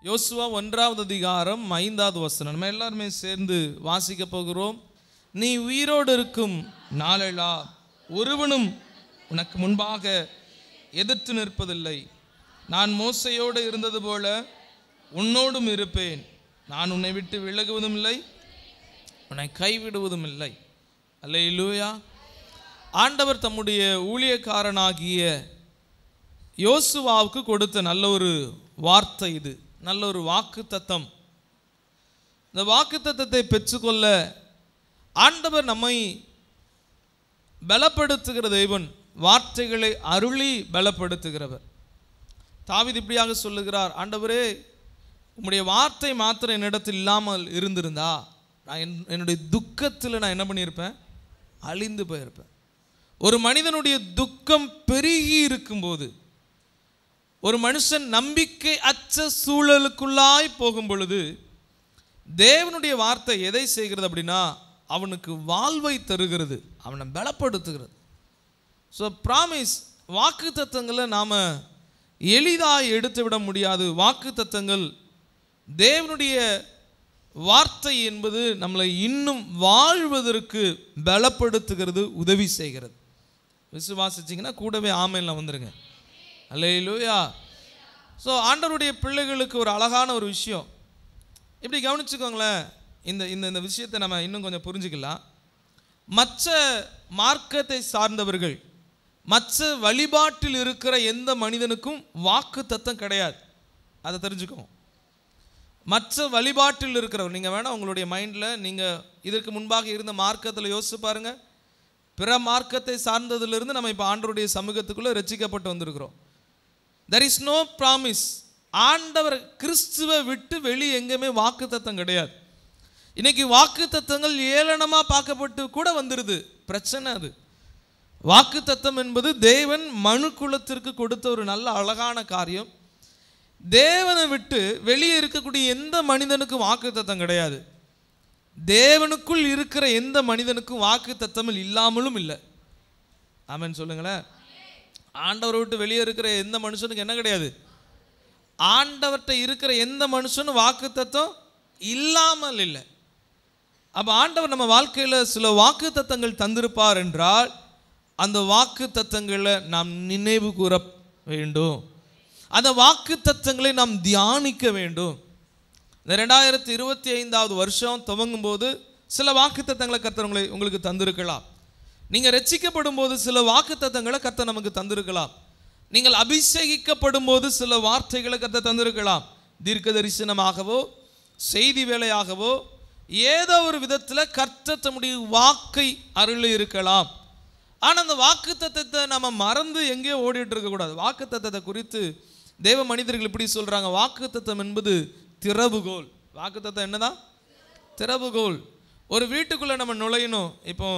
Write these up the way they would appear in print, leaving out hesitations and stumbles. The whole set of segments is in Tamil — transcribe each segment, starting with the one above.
யோசுவா 1வது அதிகாரம் 5வது வசனம் நம்ம எல்லாருமே சேர்ந்து வாசிக்க போகிறோம். நீ உயிரோடு இருக்கும் நாளெல்லாம் ஒருவனும் உனக்கு முன்பாக எதிர்த்து நிற்பதில்லை. நான் மோசையோடு இருந்தது போல உன்னோடும் இருப்பேன். நான் உன்னை விட்டு விலகுவதும் இல்லை, உன்னை கைவிடுவதும் இல்லை. அல்லேலூயா. ஆண்டவர் தம்முடைய ஊழியக்காரனாகிய யோசுவாவுக்கு கொடுத்த நல்ல ஒரு வார்த்தை, இது நல்ல ஒரு வாக்குத்தத்தம். இந்த வாக்குத்தத்தத்தை பெற்றுக்கொள்ள ஆண்டவர் நம்மை பலப்படுத்துகிற தேவன், வார்த்தைகளை அருளி பலப்படுத்துகிறவர். தாவீது இப்படியாக சொல்லுகிறார், ஆண்டவரே உம்முடைய வார்த்தை மாத்திரம் என்னிடத்தில் இல்லாமல் இருந்திருந்தா நான் என்னுடைய துக்கத்தில் நான் என்ன பண்ணியிருப்பேன்? அழிந்து போயிருப்பேன். ஒரு மனிதனுடைய துக்கம் பெருகி இருக்கும்போது, ஒரு மனுஷன் நம்பிக்கை அற்ற சூழலுக்குள்ளாய் போகும் பொழுது தேவனுடைய வார்த்தை எதை செய்கிறது அப்படின்னா அவனுக்கு வாழ்வை தருகிறது, அவனை பலப்படுத்துகிறது. ஸோ ப்ராமிஸ், வாக்கு தத்தங்களை நாம் எளிதாக எடுத்து விட முடியாது. வாக்கு தத்தங்கள், தேவனுடைய வார்த்தை என்பது நம்மளை இன்னும் வாழ்வதற்கு பலப்படுத்துகிறது, உதவி செய்கிறது. விசுவாசிச்சிங்கன்னா கூடவே ஆமென்ல வந்துருங்க. அல்லேலூயா. ஸோ ஆண்டவருடைய பிள்ளைகளுக்கு ஒரு அழகான ஒரு விஷயம், இப்படி கவனிச்சுக்கோங்களேன். இந்த இந்த விஷயத்தை நம்ம இன்னும் கொஞ்சம் புரிஞ்சுக்கலாம். மற்ற மார்க்கத்தை சார்ந்தவர்கள், மற்ற வழிபாட்டில் இருக்கிற எந்த மனிதனுக்கும் வாக்கு தத்தம் கிடையாது. அதை தெரிஞ்சுக்கோங்க. மற்ற வழிபாட்டில் இருக்கிறவர், நீங்கள் வேணால் உங்களுடைய மைண்டில் நீங்கள் இதற்கு முன்பாக இருந்த மார்க்கத்தில் யோசிச்சு பாருங்கள். பிற மார்க்கத்தை சார்ந்ததிலிருந்து நம்ம இப்போ ஆண்டவருடைய சமூகத்துக்குள்ளே ரட்சிக்கப்பட்டு வந்திருக்கிறோம். There is no promise. ஆண்டவர் கிறிஸ்துவை விட்டு வெளியே எங்கேயுமே வாக்கு தத்தம் கிடையாது. இன்னைக்கு வாக்கு தத்தங்கள் ஏளனமாக பார்க்கப்பட்டு கூட வந்துடுது. பிரச்சனை அது. வாக்கு தத்தம் என்பது தேவன் மனு குலத்திற்கு கொடுத்த ஒரு நல்ல அழகான காரியம். தேவனை விட்டு வெளியே இருக்கக்கூடிய எந்த மனிதனுக்கும் வாக்கு தத்தம் கிடையாது. தேவனுக்குள் இருக்கிற எந்த மனிதனுக்கும் வாக்கு தத்தம் இல்லாமலும் இல்லை. ஆமென் சொல்லுங்களேன். ஆண்டவரை விட்டு வெளியே இருக்கிற எந்த மனுஷனுக்கு என்ன கிடையாது? ஆண்டவர்கிட்ட இருக்கிற எந்த மனுஷனும் வாக்கு தத்தம் இல்லாமல் இல்லை. அப்போ ஆண்டவர் நம்ம வாழ்க்கையில் சில வாக்கு தத்தங்கள் தந்திருப்பார் என்றால் அந்த வாக்கு தத்தங்களை நாம் நினைவு கூற வேண்டும். அந்த வாக்கு தத்தங்களை நாம் தியானிக்க வேண்டும். இந்த 2025வது வருஷம் துவங்கும் போது சில வாக்கு தத்தங்களை கர்த்தர் உங்களுக்கு தந்திருக்கலாம். நீங்கள் ரட்சிக்கப்படும் போது சில வாக்கு தத்தங்களை கர்த்தர் நமக்கு தந்திருக்கலாம். நீங்கள் அபிஷேகிக்கப்படும் போது சில வார்த்தைகளை கர்த்தர் தந்திருக்கலாம். தீர்க்க தரிசனமாகவோ செய்தி வேலையாகவோ ஏதோ ஒரு விதத்தில் கர்த்தர் தம்முடைய வாக்கை அருளி இருக்கலாம். ஆனால் அந்த வாக்கு தத்தத்தை நம்ம மறந்து எங்கேயோ ஓடிட்டு இருக்கக்கூடாது. வாக்கு தத்தத்தை குறித்து தேவ மனிதர்கள் இப்படி சொல்கிறாங்க, வாக்கு தத்தம் என்பது திறவுகோல். வாக்கு தத்தம் என்னதான்? திறவுகோல். ஒரு வீட்டுக்குள்ளே நம்ம நுழையணும். இப்போ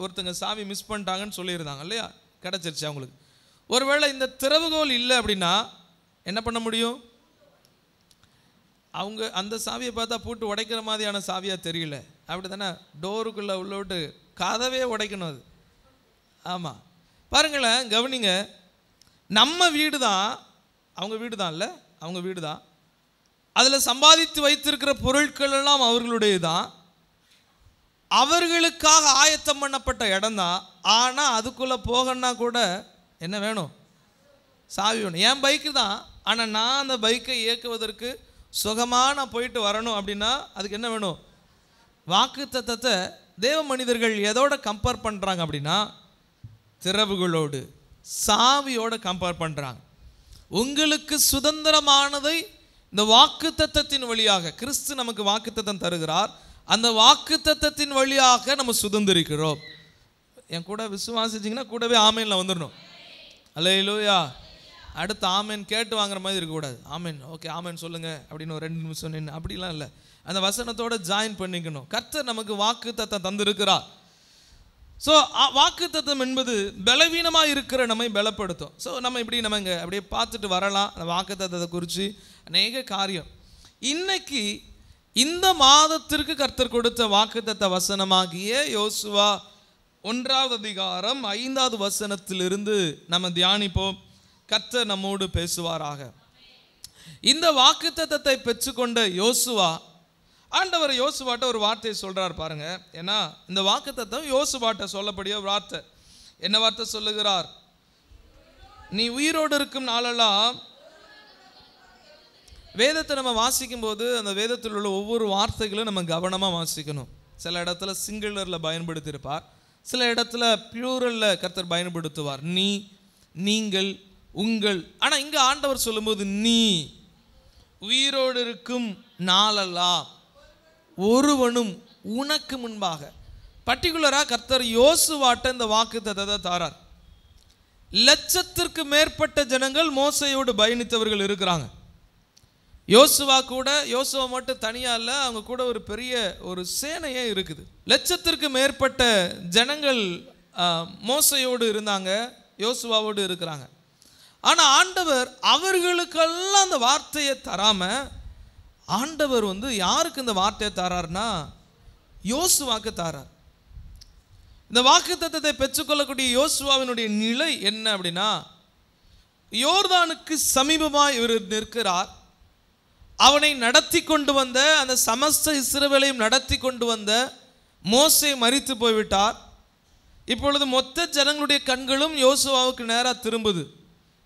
ஒருத்தங்க சாவி மிஸ் பண்ணிட்டாங்கன்னு சொல்லியிருந்தாங்க இல்லையா, கிடச்சிருச்சு அவங்களுக்கு. ஒருவேளை இந்த திறவுகோல் இல்லை அப்படின்னா என்ன பண்ண முடியும்? அவங்க அந்த சாவியை பார்த்தா பூட்டு உடைக்கிற மாதிரியான சாவியாக தெரியல, அப்படி தானே? டோருக்குள்ளே உள்ள விட்டு கதவே உடைக்கணும் அது. ஆமாம், பாருங்களேன், கவனிங்க. நம்ம வீடு தான் அவங்க வீடு தான், இல்லை அவங்க வீடு தான். அதில் சம்பாதித்து வைத்திருக்கிற பொருட்கள் எல்லாம் அவர்களுடைய தான், அவர்களுக்காக ஆயத்தம் பண்ணப்பட்ட இடம் தான். ஆனால் அதுக்குள்ளே போகணுன்னா கூட என்ன வேணும்? சாவி வேணும். என் பைக்கு தான், ஆனால் நான் அந்த பைக்கை இயக்குவதற்கு சுகமாக நான் போயிட்டு வரணும் அப்படின்னா அதுக்கு என்ன வேணும்? வாக்கு தத்தத்தை தேவ மனிதர்கள் எதோட கம்பேர் பண்ணுறாங்க அப்படின்னா திறவுகளோடு, சாவியோட கம்பேர் பண்ணுறாங்க. உங்களுக்கு சுதந்திரமானதை இந்த வாக்கு தத்தத்தின் வழியாக கிறிஸ்து நமக்கு வாக்கு தத்தம் தருகிறார். அந்த வாக்கு தத்தத்தின் வழியாக நம்ம சுதந்திரிக்கிறோம். என் கூட விசுவாசிச்சிங்கன்னா கூடவே ஆமேன்ல வந்துடணும். அல்லேலூயா. அடுத்து ஆமேன் கேட்டு வாங்குற மாதிரி இருக்கக்கூடாது. ஆமேன், ஓகே ஆமேன் சொல்லுங்கள் அப்படின்னு ஒரு 2 நிமிஷம் நின்று அப்படிலாம் இல்லை. அந்த வசனத்தோடு ஜாயின் பண்ணிக்கணும். கர்த்தர் நமக்கு வாக்கு தத்தம் தந்திருக்கிறார். ஸோ வாக்கு தத்தம் என்பது பலவீனமாக இருக்கிற நம்மை பலப்படுத்தும். ஸோ நம்ம இப்படி நம்ம இங்கே அப்படியே பார்த்துட்டு வரலாம். அந்த வாக்கு தத்தத்தை குறித்து அநேக காரியம். இன்னைக்கு இந்த மாதத்திற்கு கர்த்தர் கொடுத்த வாக்குத்தத்த வசனமாகிய யோசுவா 1வது அதிகாரம் 5வது வசனத்திலிருந்து நம்ம தியானிப்போம். கர்த்தர் நம்மோடு பேசுவாராக. இந்த வாக்குத்தத்தத்தை பெற்றுக்கொண்ட யோசுவா, ஆண்டவர் யோசுவாட்ட ஒரு வார்த்தையை சொல்றார் பாருங்க. ஏன்னா இந்த வாக்குத்தத்தம் யோசுவாட்ட சொல்லக்கூடிய ஒரு வார்த்தை. என்ன வார்த்தை சொல்லுகிறார்? நீ உயிரோடு இருக்கும் நாளெல்லாம். வேதத்தை நம்ம வாசிக்கும் போது அந்த வேதத்தில் உள்ள ஒவ்வொரு வார்த்தைகளும் நம்ம கவனமாக வாசிக்கணும். சில இடத்துல சிங்குலரில் பயன்படுத்தியிருப்பார், சில இடத்துல பிளூரலில் கர்த்தர் பயன்படுத்துவார். நீ, நீங்கள், உங்கள். ஆனால் இங்கே ஆண்டவர் சொல்லும்போது நீ உயிரோடு இருக்கும் நாளெல்லாம் ஒருவனும் உனக்கு முன்பாக. பர்டிகுலராக கர்த்தர் யோசுவாட்ட இந்த வாக்குத்தத்தத்தை தாரார். லட்சத்திற்கு மேற்பட்ட ஜனங்கள் மோசையோடு பயணித்தவர்கள் இருக்கிறாங்க. யோசுவா மட்டும் தனியாக இல்லை, அவங்க கூட ஒரு பெரிய ஒரு சேனையே இருக்குது. லட்சத்திற்கு மேற்பட்ட ஜனங்கள் மோசையோடு இருந்தாங்க, யோசுவாவோடு இருக்கிறாங்க. ஆனால் ஆண்டவர் அவர்களுக்கெல்லாம் அந்த வார்த்தையை தராமல், ஆண்டவர் யாருக்கு இந்த வார்த்தையை தாரார்னா யோசுவாக்கு தாரார். இந்த வாக்குத்தத்தத்தை பெற்றுக்கொள்ளக்கூடிய யோசுவாவினுடைய நிலை என்ன அப்படின்னா, யோர்தானுக்கு சமீபமாக இவர் நிற்கிறார். அவனை நடத்தி கொண்டு வந்த, அந்த சமஸ்த இஸ்ரவேலையும் நடத்தி கொண்டு வந்த மோசே மரித்து போய்விட்டார். இப்பொழுது மொத்த ஜனங்களுடைய கண்களும் யோசுவாவுக்கு நேராக திரும்புது.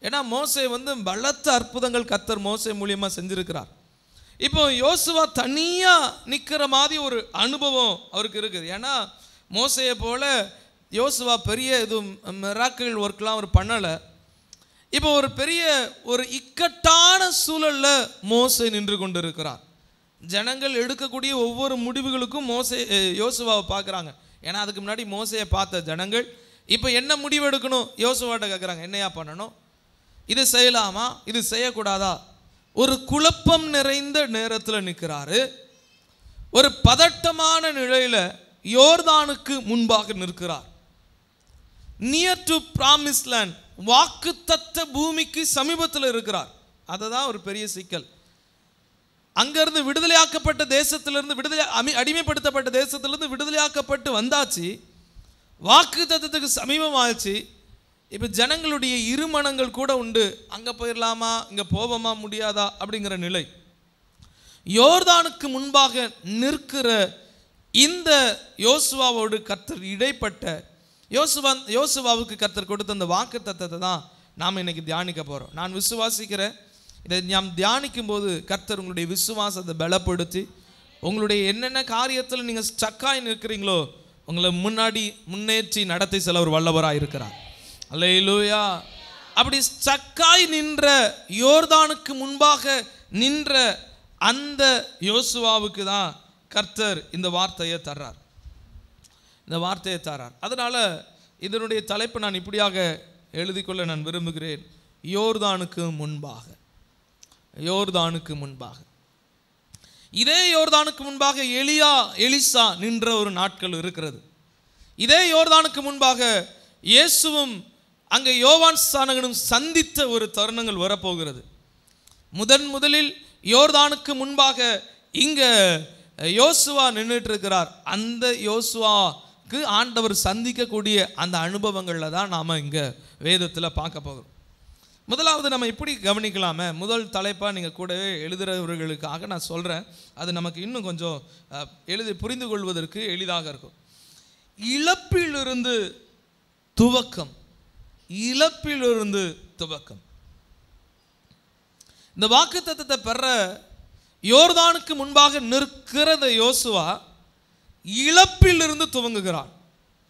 ஏன்னா மோசே பலத்த அற்புதங்கள் கர்த்தர் மோசே மூலியமாக செஞ்சிருக்கிறார். இப்போ யோசுவா தனியாக நிற்கிற மாதிரி ஒரு அனுபவம் அவருக்கு இருக்குது. ஏன்னா மோசையை போல யோசுவா பெரிய மிராக்கிள் ஒர்க்லாம் அவர் பண்ணலை. இப்போ ஒரு பெரிய ஒரு இக்கட்டான சூழலில் மோசே நின்று கொண்டு இருக்கிறார். ஜனங்கள் எடுக்கக்கூடிய ஒவ்வொரு முடிவுகளுக்கும் யோசுவாவை பார்க்குறாங்க. ஏன்னா அதுக்கு முன்னாடி மோசையை பார்த்த ஜனங்கள் இப்போ என்ன முடிவு எடுக்கணும் யோசுவாட்ட கேட்குறாங்க. என்னையா பண்ணணும், இது செய்யலாமா, இது செய்யக்கூடாதா? ஒரு குழப்பம் நிறைந்த நேரத்தில் நிற்கிறாரு. ஒரு பதட்டமான நிலையில் யோர்தானுக்கு முன்பாக நிற்கிறார். நியர் டு ப்ராமிஸ் லேண்ட், வாக்குத்தத்த பூமிக்கு சமீபத்தில் இருக்கிறார். அதுதான் ஒரு பெரிய சிக்கல். அங்கிருந்து விடுதலையாக்கப்பட்ட தேசத்திலிருந்து அடிமைப்படுத்தப்பட்ட தேசத்திலிருந்து விடுதலையாக்கப்பட்டு வந்தாச்சு, வாக்குத்தத்தத்துக்கு சமீபமாச்சு. இப்போ ஜனங்களுடைய இருமனங்கள் கூட உண்டு, அங்கே போயிடலாமா, இங்கே போவோமா, முடியாதா அப்படிங்கிற நிலை. யோர்தானுக்கு முன்பாக நிற்கிற இந்த யோசுவாவோடு கர்த்தர் இடைப்பட்ட யோசுவாவுக்கு கர்த்தர் கொடுத்த அந்த வாக்குத்தத்தத்தை தான் நாம் இன்னைக்கு தியானிக்க போகிறோம். நான் விசுவாசிக்கிறேன், இதை நாம் தியானிக்கும் போது கர்த்தர் உங்களுடைய விசுவாசத்தை பலப்படுத்தி, உங்களுடைய என்னென்ன காரியத்தில் நீங்கள் ஸ்டக்காய் நிற்கிறீங்களோ உங்களை முன்னேற்றி நடத்தி செல்ல ஒரு வல்லவராக இருக்கிறார். அல்லேலூயா. அப்படி ஸ்டக்காய் நின்ற, யோர்தானுக்கு முன்பாக நின்ற அந்த யோசுவாவுக்கு தான் கர்த்தர் இந்த வார்த்தையை தர்றார். அதனால் இதனுடைய தலைப்பு நான் இப்படியாக எழுதிக்கொள்ள நான் விரும்புகிறேன். யோர்தானுக்கு முன்பாக. இதே யோர்தானுக்கு முன்பாக எலிசா நின்ற ஒரு நாட்கள் இருக்கிறது. இதே யோர்தானுக்கு முன்பாக இயேசுவும் அங்கே யோவான் ஸ்நானகனும் சந்தித்த ஒரு தருணங்கள் வரப்போகிறது. முதலில் யோர்தானுக்கு முன்பாக இங்கே யோசுவா நின்றுட்டு இருக்கிறார். அந்த யோசுவாக்கு ஆண்டவர் சந்திக்கக்கூடிய அந்த அனுபவங்களில் தான் நாம் இங்கே வேதத்தில் பார்க்க போகிறோம். முதலாவது நம்ம இப்படி கவனிக்கலாமே, முதல் தலைப்பாக நீங்கள் கூடவே எழுதுகிறவர்களுக்காக நான் சொல்கிறேன், அது நமக்கு இன்னும் கொஞ்சம் புரிந்து கொள்வதற்கு எளிதாக இருக்கும். இழப்பிலிருந்து துவக்கம். இந்த வாக்குத்தத்தத்தை பெற யோர்தானுக்கு முன்பாக நிற்கிறத யோசுவா இழப்பிலிருந்து துவங்குகிறான்.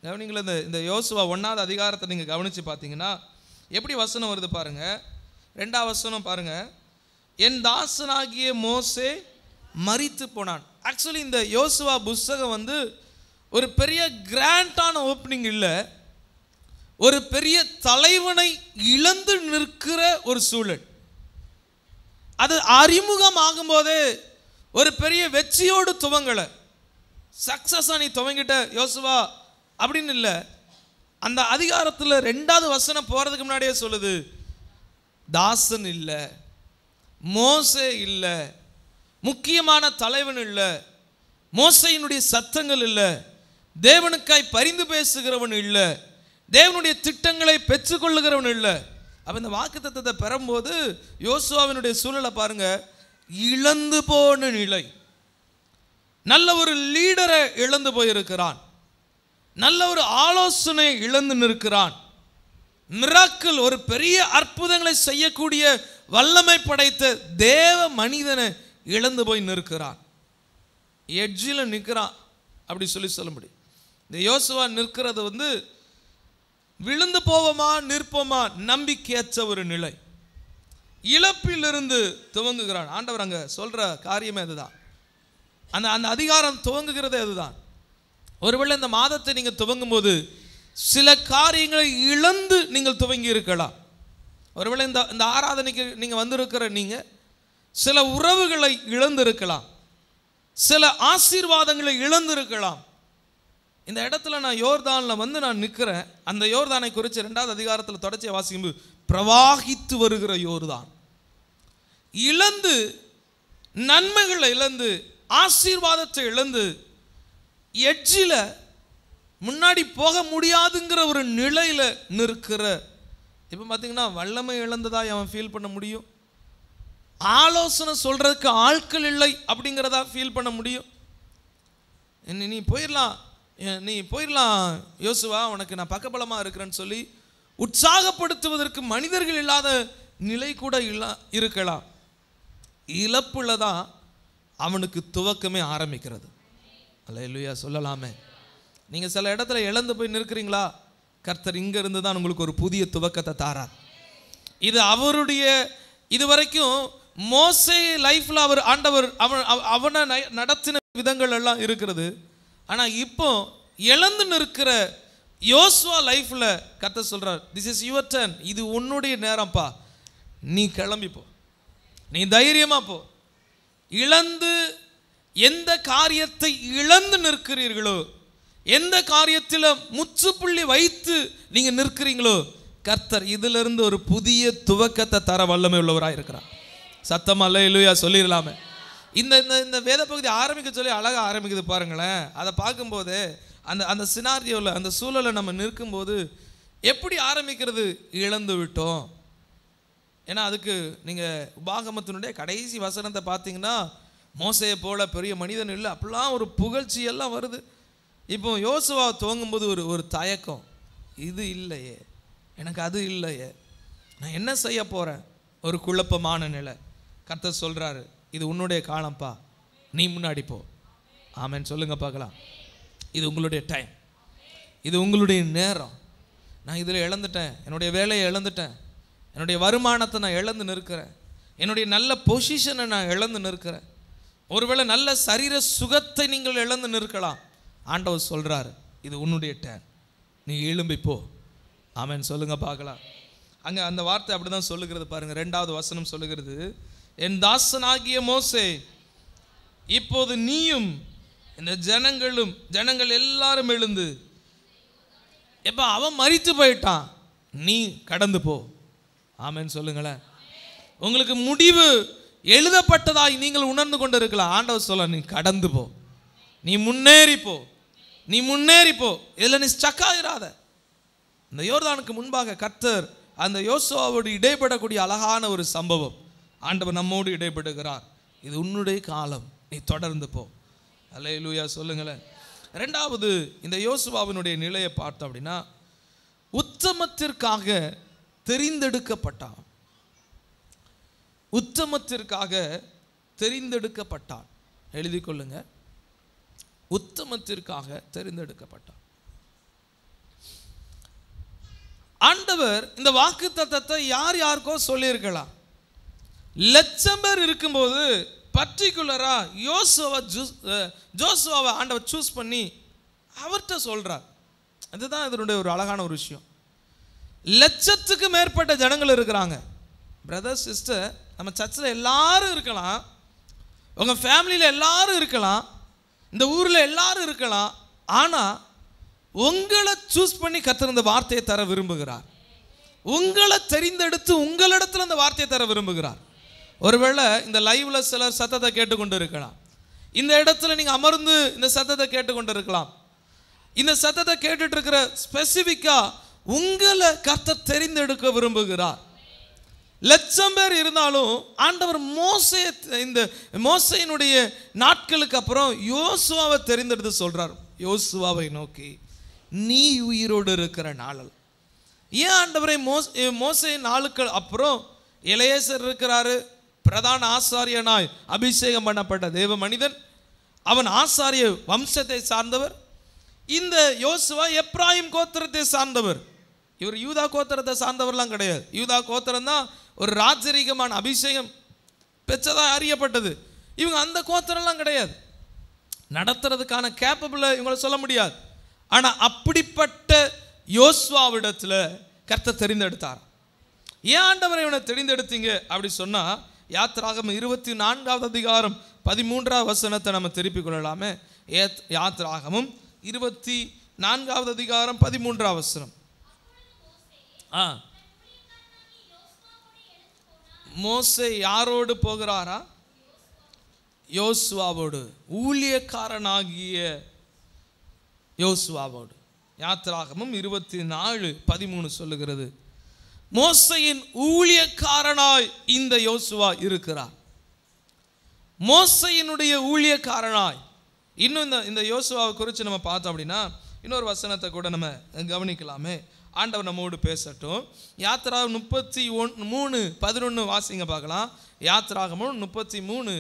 கவனிங்களா, இந்த யோசுவா 1வது அதிகாரத்தை நீங்கள் கவனித்து பார்த்தீங்கன்னா எப்படி வசனம் வருது பாருங்க. 2வது வசனம் பாருங்க, என் தாசனாகிய மோசே மரித்து போனான். ஆக்சுவலி இந்த யோசுவா புஸ்தகம் ஒரு பெரிய கிராண்டான ஓப்பனிங் இல்லை, ஒரு பெரிய தலைவனை இழந்து நிற்கிற ஒரு சூழல். அது அறிமுகம் ஆகும்போதே ஒரு பெரிய வெற்றியோடு துவங்கலை, சக்சஸாக நீ துவங்கிட்ட யோசுவா அப்படின்னு இல்லை. அந்த அதிகாரத்தில் 2வது வசனம் போகிறதுக்கு முன்னாடியே சொல்லுது, தாசன் இல்லை, மோசே இல்லை, முக்கியமான தலைவன் இல்லை, மோசையினுடைய சத்தங்கள் இல்லை, தேவனுக்காய் பரிந்து பேசுகிறவன் இல்லை, தேவனுடைய திட்டங்களை பெற்றுக்கொள்ளுகிறவன் இல்லை. அப்போ இந்த வாக்குத்தத்தத்தை பெறும்போது யோசுவாவினுடைய சூழலை பாருங்க, இழந்து போன நிலை. நல்ல ஒரு லீடரை இழந்து போயிருக்கிறான், நல்ல ஒரு ஆலோசனை இழந்து நிற்கிறான், மிராக்கிள் ஒரு பெரிய அற்புதங்களை செய்யக்கூடிய வல்லமை படைத்த தேவ மனிதனை இழந்து போய் நிற்கிறான், எட்ஜில் நிற்கிறான் அப்படி சொல்ல முடியும். இந்த யோசுவா நிற்கிறது விழுந்து போவோமா நிற்போமா நம்பிக்கையற்ற ஒரு நிலை, இழப்பிலிருந்து துவங்குகிறான். ஆண்டவர் அங்கே சொல்ற காரியமே அதுதான், அந்த அதிகாரம் துவங்குகிறதே அதுதான். ஒருவேளை இந்த மாதத்தை நீங்கள் துவங்கும் போது சில காரியங்களை இழந்து நீங்கள் துவங்கி இருக்கலாம். ஒருவேளை இந்த ஆராதனைக்கு நீங்கள் வந்திருக்கிற நீங்கள் சில உறவுகளை இழந்து இருக்கலாம், சில ஆசீர்வாதங்களை இழந்து இருக்கலாம். இந்த இடத்துல நான் யோர்தானில் நான் நிற்கிறேன். அந்த யோர்தானை குறித்து 2வது அதிகாரத்தில் தொடர்ச்சியை வாசிக்கும்போது பிரவாகித்து வருகிற யோர்தான், இழந்து நன்மைகளை இழந்து ஆசீர்வாதத்தை இழந்து எட்ஜில் முன்னாடி போக முடியாதுங்கிற ஒரு நிலையில் நிற்கிற. இப்போ பார்த்தீங்கன்னா வல்லமை இழந்ததா அவன் ஃபீல் பண்ண முடியும், ஆலோசனை சொல்றதுக்கு ஆட்கள் இல்லை அப்படிங்கிறதா ஃபீல் பண்ண முடியும். நீ போயிடலாம் யோசுவா, உனக்கு நான் பக்கபலமாக இருக்கிறேன்னு சொல்லி உற்சாகப்படுத்துவதற்கு மனிதர்கள் இல்லாத நிலை கூட இருக்கலாம். இழப்புல தான் அவனுக்கு துவக்கமே ஆரம்பிக்கிறது. அல்லேலூயா சொல்லலாமே. நீங்கள் சில இடத்துல இழந்து போய் நிற்கிறீங்களா, கர்த்தர் இங்கே இருந்து தான் உங்களுக்கு ஒரு புதிய துவக்கத்தை தாரார். இது அவருடைய இதுவரைக்கும் மோசே லைஃப்பில் ஆண்டவர் அவனை நடத்தின விதங்கள் எல்லாம் இருக்கிறது. ஆனால் இப்போ இழந்து நிற்கிற யோசுவா லைஃப்பில் கர்த்தர் சொல்கிறார், திஸ் இஸ் யுவர் டர்ன், இது உன்னுடைய நேரம்ப்பா, நீ கிளம்பிப்போ, நீ தைரியமாக போ. இழந்து எந்த காரியத்தை இழந்து நிற்கிறீர்களோ, எந்த காரியத்தில் முற்றுப்புள்ளி வைத்து நீங்கள் நிற்கிறீங்களோ, கர்த்தர் இதிலிருந்து ஒரு புதிய துவக்கத்தை தர வல்லமை உள்ளவராக இருக்கிறார். சத்தம் அல்லேலூயா சொல்லிடலாமே. இந்த இந்த வேத பகுதி ஆரம்பிக்க சொல்லி அழகாக ஆரம்பிக்குது பாருங்களேன். அதை பார்க்கும்போது அந்த சினாரியோவில் அந்த சூழலை நம்ம நிற்கும்போது எப்படி ஆரம்பிக்கிறது, இழந்து விட்டோம். ஏன்னா அதுக்கு நீங்கள் உபாகமத்தினுடைய கடைசி வசனத்தை பார்த்தீங்கன்னா மோசையை போல பெரிய மனிதன் இல்லை அப்படிலாம் ஒரு புகழ்ச்சி எல்லாம் வருது. இப்போ யோசுவா துவங்கும்போது ஒரு தயக்கம், இது இல்லையே, எனக்கு அது இல்லையே, நான் என்ன செய்ய போகிறேன், ஒரு குழப்பமான நிலை. கர்த்தர் சொல்கிறாரு, இது உன்னுடைய காலம்ப்பா, நீ முன்னாடி போ. ஆமென் சொல்லுங்க பார்க்கலாம். இது உங்களுடைய டைம், இது உங்களுடைய நேரம். நான் இதில் இழந்துட்டேன், என்னுடைய வேலையை இழந்துட்டேன், என்னுடைய வருமானத்தை நான் இழந்து நிற்கிறேன், என்னுடைய நல்ல பொசிஷனை நான் இழந்து நிற்கிறேன், ஒருவேளை நல்ல சரீர சுகத்தை நீங்கள் இழந்து நிற்கலாம். ஆண்டவர் சொல்கிறார், இது உன்னுடைய டைம், நீ எழும்பி போ. ஆமென் சொல்லுங்க பார்க்கலாம். அங்கே அந்த வார்த்தை அப்படி தான் சொல்லுகிறது பாருங்க. 2வது வசனம் சொல்லுகிறது, என் தாசனாகிய மோசே, இப்போது நீயும் இந்த ஜனங்கள் எல்லாரும் எழுந்து, எப்போ அவன் மரித்து போயிட்டான், நீ கடந்து போ. ஆமென் சொல்லுங்களேன். உங்களுக்கு முடிவு எழுதப்பட்டதாய் நீங்கள் உணர்ந்து கொண்டு இருக்கலாம். ஆண்டவர் சொல்ல, நீ கடந்து போ, நீ முன்னேறி போ, நீ முன்னேறி போ, இதில் நீ ஸ்டக் ஆகிராத. இந்த யோர்தானுக்கு முன்பாக கர்த்தர் அந்த யோசுவாவோடு இடைப்படக்கூடிய அழகான ஒரு சம்பவம். ஆண்டவர் நம்மோடு இடைப்படுகிறார், இது உன்னுடைய காலம், நீ தொடர்ந்து போ. அல்லேலூயா சொல்லுங்களேன். 2வது இந்த யோசுவாவினுடைய நிலையை பார்த்தோம் அப்படின்னா, உத்தமத்திற்காக தெரிந்தெடுக்கப்பட்டான். உத்தமத்திற்காக தெரிந்தெடுக்கப்பட்டான். எழுதி கொள்ளுங்க, உத்தமத்திற்காக தெரிந்தெடுக்கப்பட்டான். ஆண்டவர் இந்த வாக்குத்தத்தத்தை யாருக்கோ சொல்லியிருக்கலாம். லட்சம் பேர் இருக்கும்போது பர்டிகுலரா ஜோசுவாவை ஆண்டவர் சூஸ் பண்ணி அவர்கிட்ட சொல்றார். அதுதான் இதனுடைய ஒரு அழகான ஒரு விஷயம். லட்சத்துக்கு மேற்பட்ட ஜனங்கள் இருக்கிறாங்க. பிரதர் சிஸ்டர், நம்ம சர்ச்சில் எல்லாரும் இருக்கலாம், உங்கள் ஃபேமிலியில் எல்லாரும் இருக்கலாம், இந்த ஊரில் எல்லாரும் இருக்கலாம். ஆனால் உங்களை சூஸ் பண்ணி கர்த்தர் இந்த வார்த்தையை தர விரும்புகிறார். உங்களை தெரிந்தெடுத்து உங்களிடத்தில் அந்த வார்த்தையை தர விரும்புகிறார். ஒருவேளை இந்த லைவ்ல சிலர் சத்தத்தை கேட்டுக்கொண்டு இருக்கலாம், இந்த இடத்துல நீங்கள் அமர்ந்து இந்த சத்தத்தை கேட்டுக்கொண்டு இருக்கலாம். இந்த சத்தத்தை கேட்டுட்டு இருக்கிற ஸ்பெசிஃபிக்காக உங்களை கர்த்தர் தெரிந்தெடுக்க விரும்புகிறார். லட்சம் பேர் இருந்தாலும் ஆண்டவர் இந்த மோசையினுடைய நாட்களுக்கு அப்புறம் யோசுவாவை தெரிந்தெடுத்து சொல்றார். யோசுவாவை நோக்கி, நீ உயிரோடு இருக்கிற நாளல். ஏன் ஆண்டவரை மோசையின் நாளுக்கள் அப்புறம் எலெயாசர் இருக்கிறாரு, பிரதான ஆசாரியனாய் அபிஷேகம் பண்ணப்பட்ட தேவ மனிதன், அவன் ஆசாரிய வம்சத்தை சார்ந்தவர். இந்த யோசுவா எப்ராயிம் கோத்திரத்தை சார்ந்தவர். இவர் யூதா கோத்திரத்தை சார்ந்தவர்லாம் கிடையாது. யூதா கோத்திரம் தான் ஒரு ராஜரீகமான அபிஷேகம் பெற்றதாக அறியப்பட்டது. இவங்க அந்த கோத்திரம்லாம் கிடையாது. நடத்துறதுக்கான கேப்பபிளை இவங்களை சொல்ல முடியாது. ஆனால் அப்படிப்பட்ட யோசுவாவிடத்தில் கர்த்தர் தெரிந்தெடுத்தார். ஏன் ஆண்டவரை இவனை தெரிந்தெடுத்தீங்க அப்படி சொன்னால், யாத்திராகமம் 24வது அதிகாரம் 13வது வசனத்தை நம்ம திருப்பிக் கொள்ளலாமே. யாத்திராகமம் 24வது அதிகாரம் 13வது வசனம். மோசே யாரோடு போகிறாரா? யோசுவாவோடு, ஊழியக்காரனாகிய யோசுவாவோடு. யாத்திராகமம் 24:13 சொல்லுகிறது, மோசையின் ஊழியக்காரனாய் இந்த யோசுவா இருக்கிறார். மோசையினுடைய ஊழியக்காரனாய். இன்னும் இந்த யோசுவாவை குறித்து நம்ம பார்த்தோம் அப்படின்னா இன்னொரு வசனத்தை கூட நம்ம கவனிக்கலாமே. ஆண்டவர் நம்மோடு பேசட்டும். யாத்திராகம் 33:11 வாசிங்க பார்க்கலாம். யாத்திராகமும் 33:11.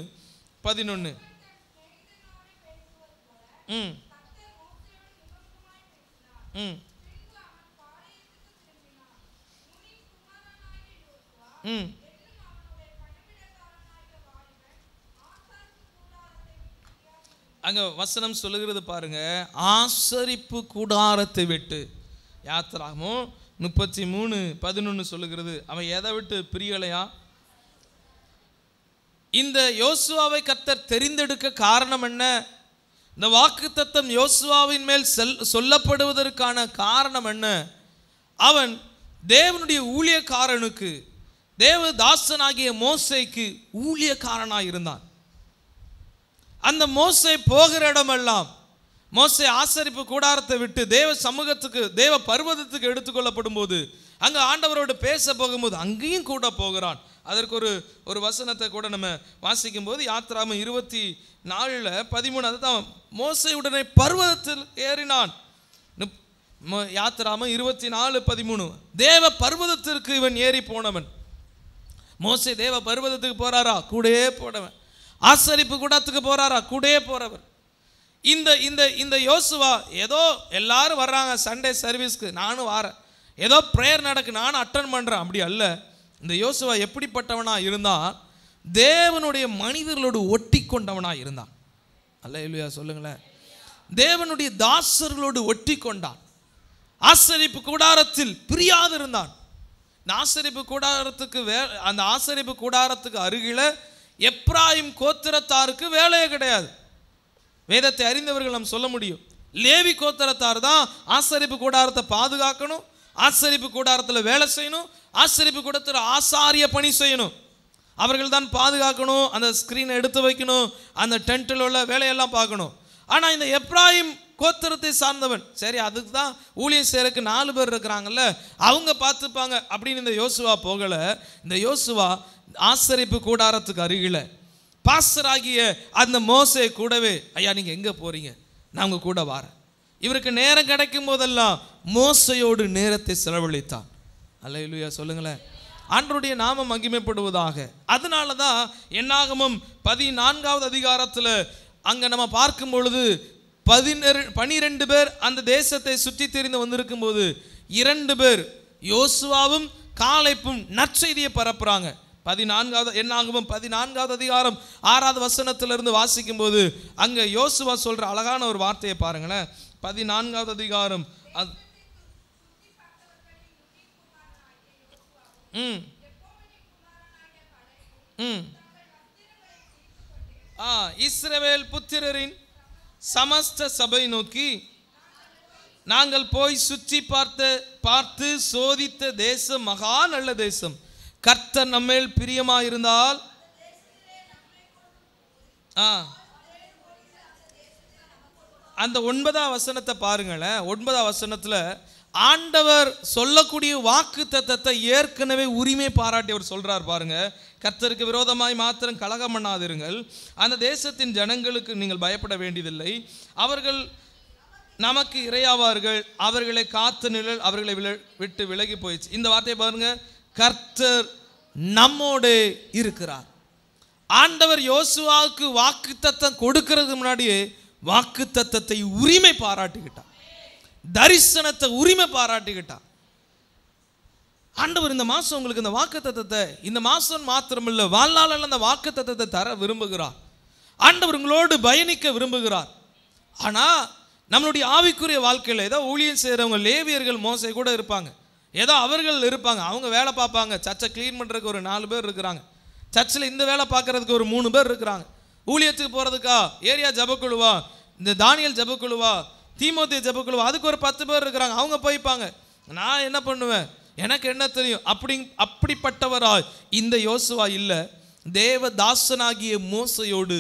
அங்க வசனம் சொல்லுகிறது பாருங்க, ஆசரிப்பு கூடாரத்தை விட்டு. யாத்திராகமும் 33:11 சொல்லுகிறது, அவன் எதை விட்டு பிரியலையா? இந்த யோசுவாவை கர்த்தர் தெரிந்தெடுக்க காரணம் என்ன? இந்த வாக்குத்தத்தம் யோசுவாவின் மேல் சொல்லப்படுவதற்கான காரணம் என்ன? அவன் தேவனுடைய ஊழியக்காரனுக்கு, தேவதாசனாகிய மோசேக்கு ஊழியக்காரனாக இருந்தான். அந்த மோசே போகிற இடமெல்லாம், மோசே ஆசரிப்பு கூடாரத்தை விட்டு தேவ சமூகத்துக்கு, தேவ பர்வதத்துக்கு எடுத்துக்கொள்ளப்படும் போது, அங்கே ஆண்டவரோடு பேச போகும்போது அங்கேயும் கூட போகிறான். அதற்கு ஒரு வசனத்தை கூட நம்ம வாசிக்கும் போது யாத்திராகமம் 24:13, அதுதான் மோசேயுடனே பர்வதத்தில் ஏறினான். யாத்திராகமம் 24:13, தேவ பர்வதத்திற்கு இவன் ஏறி போனவன். மோசே தேவ பர்வதத்துக்கு போறாரா? கூடயே போனவன். ஆசரிப்பு கூடத்துக்கு போறாரா? கூடயே போறவர். இந்த யோசுவா ஏதோ எல்லாரும் வர்றாங்க சண்டே சர்வீஸ்க்கு, நானும் வாரேன், ஏதோ ப்ரேயர் நடக்கு நானும் அட்டன் பண்றேன், அப்படி அல்ல. இந்த யோசுவா எப்படிப்பட்டவனா இருந்தான்? தேவனுடைய மனிதர்களோடு ஒட்டி கொண்டவனா இருந்தான். அல்லேலூயா சொல்லுங்களேன். தேவனுடைய தாசர்களோடு ஒட்டி கொண்டான். ஆசரிப்பு கூடாரத்தில் பிரியாது இருந்தான். ஆசரிப்பு கூடாரத்துக்கு அந்த ஆசரிப்பு கூடாரத்துக்கு அருகில எப்ராயிம் கோத்திரத்தாருக்கு வேலையே கிடையாது. வேதத்தை அறிந்தவர்கள் நாம் சொல்ல முடியும், லேவி கோத்திரத்தார் தான் ஆசரிப்பு கூடாரத்தை பாதுகாக்கணும், ஆசரிப்பு கூடாரத்தில் வேலை செய்யணும், ஆசரிப்பு கூடத்தில் ஆசாரிய பணி செய்யணும். அவர்கள் தான் பாதுகாக்கணும், அந்த ஸ்க்ரீனை எடுத்து வைக்கணும், அந்த டென்ட்டில் உள்ள வேலையெல்லாம் பார்க்கணும். ஆனால் இந்த எப்ராயிம் கோத்திரத்தை சார்ந்தவன், சரி அதுக்கு தான் ஊழியம் செய்யறதுக்கு 4 பேர் இருக்கிறாங்கல்ல, அவங்க பார்த்துப்பாங்க அப்படின்னு இந்த யோசுவா போகலை. இந்த யோசுவா ஆசரிப்பு கூடாரத்துக்கு அருகில பாஸ்டராகிய அந்த மோசே கூடவே, ஐயா நீங்கள் எங்கே போகிறீங்க, நான் உங்கள் கூட வாரேன். இவருக்கு நேரம் கிடைக்கும் போதெல்லாம் மோசையோடு நேரத்தை செலவழித்தான். அல்லேலூயா சொல்லுங்களேன். ஆண்டவருடைய நாமம் மகிமைப்படுவதாக. அதனால தான் என்னாகமம் 14வது அதிகாரத்தில் அங்கே நம்ம பார்க்கும் பொழுது 12 பேர் அந்த தேசத்தை சுற்றி தெரிந்து வந்திருக்கும் போது 2 பேர் யோசுவாவும் காலேப்பும் நற்செய்தியை பரப்புறாங்க. 14வது என்னாகமம் 14வது அதிகாரம் 6வது வசனத்திலிருந்து வாசிக்கும் போது அங்கே யோசுவா சொல்ற அழகான ஒரு வார்த்தையை பாருங்களேன். 14வது அதிகாரம் இஸ்ரவேல் புத்திரரின் சமஸ்த சபை நோக்கி, நாங்கள் போய் சுற்றி பார்த்து சோதித்த தேசம் மகா நல்ல தேசம். கர்த்தர் நம்மேல் பிரியமாயிருந்தால் அந்த 9வது வசனத்தை பாருங்களேன். 9வது வசனத்தில் ஆண்டவர் சொல்லக்கூடிய வாக்கு தத்தத்தை ஏற்கனவே உரிமை பாராட்டி அவர் சொல்றார் பாருங்க. கர்த்தருக்கு விரோதமாய் மாத்திரம் கலகம் பண்ணாதிருங்கள், அந்த தேசத்தின் ஜனங்களுக்கு நீங்கள் பயப்பட வேண்டியதில்லை, அவர்கள் நமக்கு இரையாவார்கள், அவர்களை காத்து நிழல் அவர்களை விட்டு விலகி போயிடுச்சு. இந்த வார்த்தையை பாருங்க, கர்த்தர் நம்மோடு இருக்கிறார். ஆண்டவர் யோசுவாவுக்கு வாக்கு தத்தம் கொடுக்கிறதுக்கு முன்னாடியே வாக்கு தத்தத்தை உரிமை பாராட்டிக்கிட்டார், தரிசனத்தை உரிமை பாராட்டிக்கிட்டார். ஆண்டவர் இந்த மாதம் உங்களுக்கு இந்த வாக்கு தத்தத்தை, இந்த மாதம் மாத்திரமில்லை வாழ்நாளில் அந்த வாக்கு தத்தத்தை தர விரும்புகிறார். ஆண்டவர் உங்களோடு பயணிக்க விரும்புகிறார். ஆனால் நம்மளுடைய ஆவிக்குரிய வாழ்க்கையில் ஏதோ ஊழியம் செய்கிறவங்க லேவியர்கள் மோசை கூட இருப்பாங்க, ஏதோ அவர்கள் இருப்பாங்க, அவங்க வேலை பார்ப்பாங்க. சர்ச்சை க்ளீன் பண்ணுறதுக்கு ஒரு 4 பேர் இருக்கிறாங்க, சர்ச்சில் இந்த வேலை பார்க்கறதுக்கு ஒரு 3 பேர் இருக்கிறாங்க, ஊழியத்துக்கு போகிறதுக்கா ஏரியா ஜபக்குழுவா, இந்த தானியல் ஜபக்குழுவா, தீமோத்தேயு ஜபக்குழுவா, அதுக்கு ஒரு 10 பேர் இருக்கிறாங்க, அவங்க போய்ப்பாங்க. நான் என்ன பண்ணுவேன், எனக்கு என்ன தெரியும், அப்படிப்பட்டவராய் இந்த யோசுவா இல்லை. தேவ தாசனாகிய மோசையோடு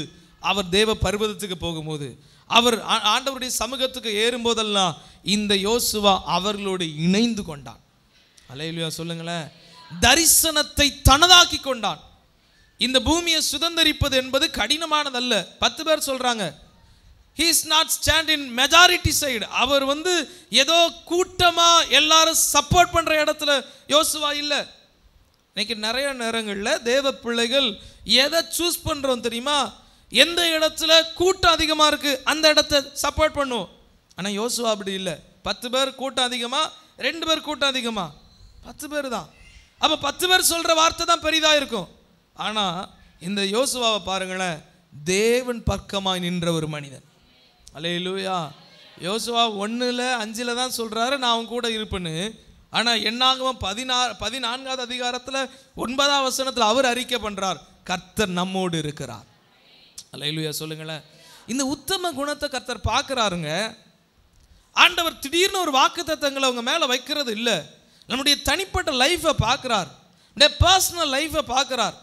அவர் தேவ பர்வதத்துக்கு போகும்போது, அவர் ஆண்டவருடைய சமூகத்துக்கு ஏறும்போதெல்லாம் இந்த யோசுவா அவர்களோடு இணைந்து கொண்டான். அல்லேலூயா சொல்லுங்களேன். தரிசனத்தை தனதாக்கி கொண்டான். இந்த பூமியை சுதந்தரிப்பது என்பது கடினமானதல்ல. 10 பேர் சொல்றாங்க, he is not stand in majority side. அவர் ஏதோ கூட்டமா எல்லாரும் சப்போர்ட் பண்ற இடத்துல யோசுவா இல்லை. இன்னைக்கு நிறைய நேரங்களில் தேவ பிள்ளைகள் எதை சூஸ் பண்றோம் தெரியுமா, எந்த இடத்துல கூட்டம் அதிகமா இருக்கு அந்த இடத்தை சப்போர்ட் பண்ணுவோம். ஆனா யோசுவா அப்படி இல்லை. 10 பேர் கூட்டம் அதிகமா, 2 பேர் கூட்டம் அதிகமா, 10 பேர் தான். அப்ப 10 பேர் சொல்ற வார்த்தை தான் பெரிதா இருக்கும். ஆனா இந்த யோசுவாவை பாருங்களேன், தேவன் பக்கமாய் நின்ற ஒரு மனிதன். அல்லேலூயா. யோசுவா 1:5 தான் சொல்றாரு, நான் அவன் கூட இருப்பேன்னு. ஆனா என்னாகும் 14வது அதிகாரத்துல 9வது வசனத்துல அவர் அறிக்கை பண்றார், கர்த்தர் நம்மோடு இருக்கிறார். அல்லேலூயா சொல்லுங்களேன். இந்த உத்தம குணத்தை கர்த்தர் பார்க்கிறாருங்க. ஆண்டவர் திடீர்னு ஒரு வாக்குத்தத்தங்களை அவங்க மேல வைக்கிறது இல்லை, நம்முடைய தனிப்பட்ட லைஃபை பார்க்கிறார், பர்சனல் லைஃபை பார்க்கிறார்.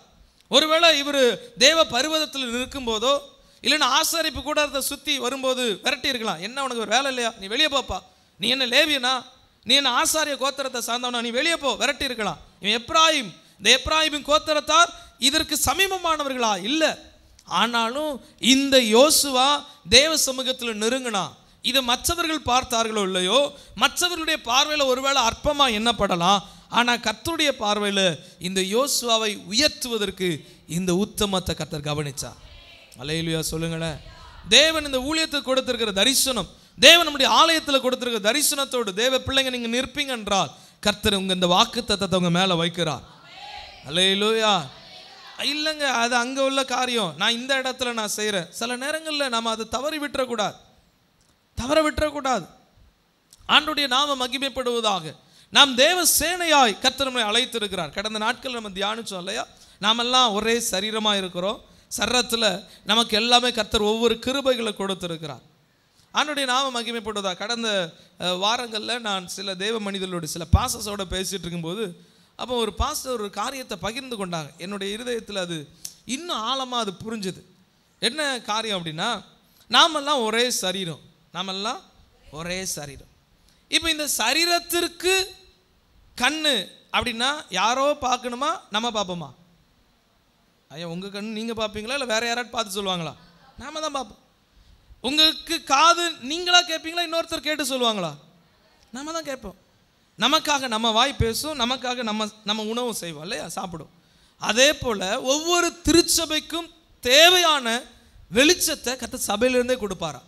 ஒருவேளை இவர் தேவ பர்வதத்தில் நிற்கும் போதோ இல்லைன்னா ஆசாரிப்பு கூடாரத்தை சுற்றி வரும்போது விரட்டி இருக்கலாம். என்ன உனக்கு ஒரு வேலை இல்லையா, நீ வெளியே போப்பா, நீ என்ன லேவியனா, நீ என்ன ஆசாரிய கோத்திரத்தை சார்ந்தவனா, நீ வெளியே போ, விரட்டி இருக்கலாம். இவன் எப்ராயிம், இந்த எப்ராயிமின் கோத்திரத்தார் இதற்கு சமீபமானவர்களா இல்லை. ஆனாலும் இந்த யோசுவா தேவ சமூகத்தில் நெருங்கினா. இதை மற்றவர்கள் பார்த்தார்களோ இல்லையோ, மற்றவர்களுடைய பார்வையில் ஒருவேளை அற்பமா எண்ணப்படலாம். ஆனால் கர்த்தருடைய பார்வையில் இந்த யோசுவாவை உயர்த்துவதற்கு இந்த உத்தமத்தை கர்த்தர் கவனிச்சார். அல்லேலூயா சொல்லுங்களேன். தேவன் இந்த ஊழியத்துக்கு கொடுத்திருக்கிற தரிசனம், தேவன் நம்முடைய ஆலயத்தில் கொடுத்திருக்கிற தரிசனத்தோடு தேவ பிள்ளைங்க நீங்க நிற்பீங்க என்றால் கர்த்தர் உங்க இந்த வாக்குத்தத்தத்தை உங்க மேல வைக்கிறார். அல்லேலூயா. இல்லைங்க அது அங்கே உள்ள காரியம், நான் இந்த இடத்துல நான் செய்கிறேன். சில நேரங்களில் நாம் அதை தவற விட்டுறக்கூடாது. ஆண்டுடைய நாம மகிமைப்படுவதாக. நாம் தேவ சேனையாய் கர்த்தர் நம்மை அழைத்திருக்கிறார். கடந்த நாட்கள் நம்ம தியானிச்சோம் இல்லையா, நாமெல்லாம் ஒரே சரீரமாக இருக்கிறோம். சரீரத்தில் நமக்கு எல்லாமே கர்த்தர் ஒவ்வொரு கிருபைகளை கொடுத்திருக்கிறார். ஆண்டுடைய நாம மகிமைப்படுவதாக. கடந்த வாரங்களில் நான் சில தேவ மனிதர்களோடு சில பாஸ்டர்ஸோட பேசிகிட்டு இருக்கும்போது, அப்போ ஒரு பாஸ்டர் ஒரு காரியத்தை பகிர்ந்து கொண்டாங்க. என்னுடைய இருதயத்தில் அது இன்னும் ஆழமாக அது புரிஞ்சுது. என்ன காரியம் அப்படின்னா, நாமெல்லாம் ஒரே சரீரம். இப்போ இந்த சரீரத்திற்கு கண்ணு அப்படின்னா யாரோ பார்க்கணுமா, நம்ம பார்ப்போமா? ஐயா உங்கள் கண்ணு நீங்கள் பார்ப்பீங்களா இல்லை வேற யாராவது பார்த்து சொல்லுவாங்களா? நாம தான் பார்ப்போம். உங்களுக்கு காது நீங்களா கேட்பீங்களா, இன்னொருத்தர் கேட்டு சொல்லுவாங்களா? நம்ம தான் கேட்போம். நமக்காக நம்ம வாய் பேசும், நமக்காக நம்ம உணவு செய்வோம் இல்லையா, சாப்பிடும். அதே போல் ஒவ்வொரு திருச்சபைக்கும் தேவையான வெளிச்சத்தை கர்த்தர் சபையிலிருந்தே கொடுப்பாரா.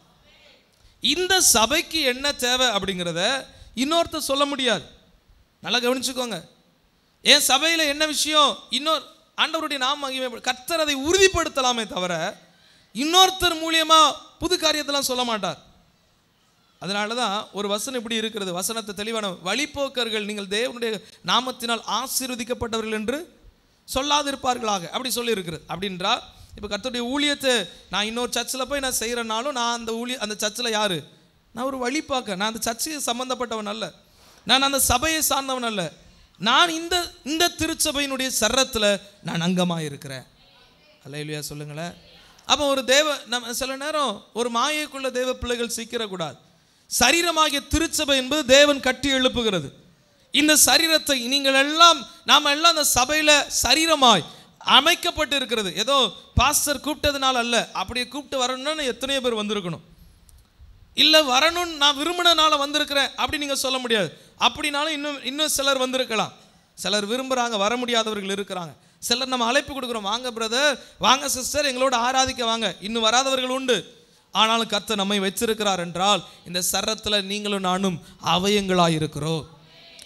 இந்த சபைக்கு என்ன தேவை அப்படிங்கிறத இன்னொருத்தர் சொல்ல முடியாது. நல்லா கவனிச்சுக்கோங்க. என் சபையில் என்ன விஷயம், இன்னொரு ஆண்டவருடைய நாம மகிமை கர்த்தர் அதை உறுதிப்படுத்தலாமே தவிர இன்னொருத்தர் மூலியமா புது காரியத்தெல்லாம் சொல்ல மாட்டார். அதனால தான் ஒரு வசனம் இப்படி இருக்கிறது, வசனத்தை தெளிவான வழிபோக்கர்கள் நீங்கள் தேவனுடைய நாமத்தினால் ஆசீர்வதிக்கப்பட்டவர்கள் என்று சொல்லாதிருப்பார்களாக அப்படி சொல்லி இருக்கிறது. அப்படின்றா இப்போ கர்த்தருடைய ஊழியத்தை நான் இன்னொரு சர்ச்சில் போய் நான் செய்கிறனாலும் நான் அந்த சர்ச்சில் யார், நான் ஒரு வழிபாக்க, நான் அந்த சர்ச்சையை சம்மந்தப்பட்டவன் அல்ல, நான் அந்த சபையை சார்ந்தவன் அல்ல, நான் இந்த திருச்சபையினுடைய சரத்தில் நான் அங்கமாக இருக்கிறேன். அல்லேலூயா சொல்லுங்களேன். அப்போ ஒரு நம்ம சில நேரம் ஒரு மாயைக்குள்ள தேவ பிள்ளைகள் சிக்கிறக்கூடாது. சரீரமாகிய திருச்சபை என்பது தேவன் கட்டி எழுப்புகிறது. இந்த சரீரத்தை நீங்கள் எல்லாம், நாம் எல்லாம் அந்த சபையில சரீரமாய் அமைக்கப்பட்டு இருக்கிறது. ஏதோ பாஸ்டர் கூப்பிட்டதுனால அல்ல. அப்படியே கூப்பிட்டு வரணும்னு எத்தனையோ பேர் வந்திருக்கணும். இல்லை வரணும்னு நான் விரும்பினால வந்திருக்கிறேன் அப்படி நீங்கள் சொல்ல முடியாது. அப்படின்னாலும் இன்னும் சிலர் வந்திருக்கலாம். சிலர் விரும்புகிறாங்க, வர முடியாதவர்கள் இருக்கிறாங்க. சிலர் நம்ம அழைப்பு கொடுக்குறோம், வாங்க பிரதர், வாங்க சிஸ்டர், எங்களோட ஆராதிக்க வாங்க. இன்னும் வராதவர்கள் உண்டு. ஆனாலும் கர்த்தர் நம்மை வச்சிருக்கிறார் என்றால் இந்த சரத்தில் நீங்களும் நானும் அவயங்களாக இருக்கிறோம்.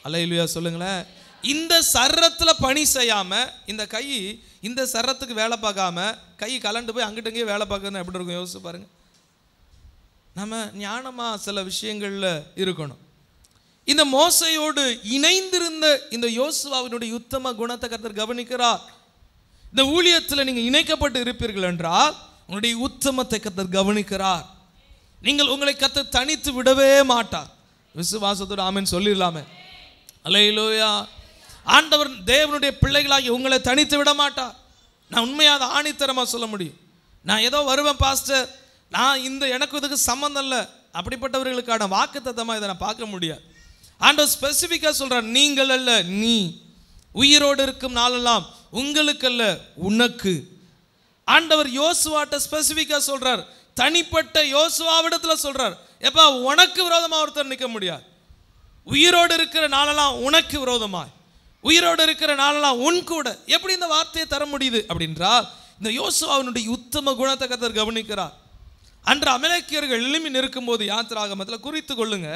அல்லேலூயா சொல்லுங்களேன். இந்த சரத்தில் பணி செய்யாமல் இந்த கை இந்த சரத்துக்கு வேலை பார்க்காம கை கலண்டு போய் அங்கிட்ட இங்கேயே வேலை பார்க்கறது எப்படி இருக்கும் யோசிச்சு பாருங்க. நம்ம ஞானமாக சில விஷயங்களில் இருக்கணும். இந்த மோசையோடு இணைந்திருந்த இந்த யோசுவாவினுடைய உத்தம குணத்தை கர்த்தர் கவனிக்கிறார். இந்த ஊழியத்தில் நீங்கள் இணைக்கப்பட்டு இருப்பீர்கள் என்றால் உங்களுடைய உத்தமத்தை கர்த்தர் கவனிக்கிறார். நீங்கள் உங்களை கர்த்தர் தனித்து விடவே மாட்டார். விசுவாசத்தோடு ஆமென் சொல்லிடலாமே. அல்லேலூயா. ஆண்டவர் தேவனுடைய பிள்ளைகளாகி உங்களை தனித்து விட மாட்டார். நான் உண்மையாக ஆணித்தரமாக சொல்ல முடியும். நான் ஏதோ வருவேன் பாஸ்டர், நான் எனக்கு இதுக்கு சம்மந்தம் இல்லை, அப்படிப்பட்டவர்களுக்கான வாக்குத்தத்தமாக இதை நான் பார்க்க முடியாது. ஆண்டவர் ஸ்பெசிஃபிக்காக சொல்கிறார், நீங்கள் அல்ல நீ உயிரோடு இருக்கும் நாளெல்லாம் உங்களுக்கு அல்ல உனக்கு. ஆண்டவர் யோசுவாட்ட ஸ்பெசிஃபிக்காக சொல்கிறார், தனிப்பட்ட யோசுவாவிடத்தில் சொல்கிறார், எப்பா உனக்கு விரோதமாக ஒருத்தர் நிற்க முடியாது. உயிரோடு இருக்கிற நாளெல்லாம் உனக்கு விரோதமாய், உயிரோடு இருக்கிற நாளெல்லாம் உன் கூட. எப்படி இந்த வார்த்தையை தர முடியுது அப்படின்றால் இந்த யோசுவாவினுடைய உத்தம குணத்தை கர்த்தர் கவனிக்கிறார். அன்று அமலேக்கியர்கள் எழும்பி நிற்கும்போது யாத்திராகமத்தில் குறித்து கொள்ளுங்க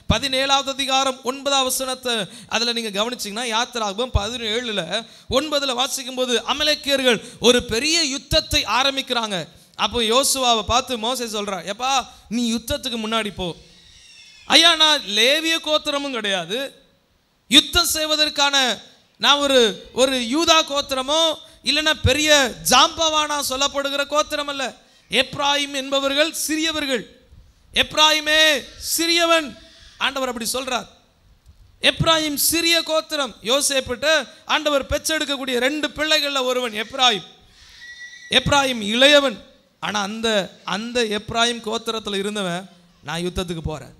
17வது அதிகாரம் 9வது வசனத்தை அதில் நீங்கள் கவனிச்சிங்கன்னா யாத்திராகமம் 17:9 வாசிக்கும் போது அமலேக்கியர்கள் ஒரு பெரிய யுத்தத்தை ஆரம்பிக்கிறாங்க. அப்போ யோசுவாவை பார்த்து மோசே சொல்கிறார், எப்பா நீ யுத்தத்துக்கு முன்னாடி போ. ஐயா நான் லேவிய கோத்திரமும் கிடையாது, யுத்தம் செய்வதற்கான நான் ஒரு யூதா கோத்திரமோ இல்லைன்னா பெரிய ஜாம்பவானா சொல்லப்படுகிற கோத்திரம் அல்ல. எப்ராயிம் என்பவர்கள் சிறியவர்கள். எப்ராயிமே சிறியவன். ஆண்டவர் அப்படி சொல்றார். எப்ராயிம் சிறிய கோத்திரம். யோசேப்பிட்ட ஆண்டவர் பெற்றெடுக்கக்கூடிய 2 பிள்ளைகளில் ஒருவன் எப்ராயிம். எப்ராயிம் இளையவன். ஆனால் அந்த எப்ராயிம் கோத்திரத்தில் இருந்தவன், நான் யுத்தத்துக்கு போகிறேன்,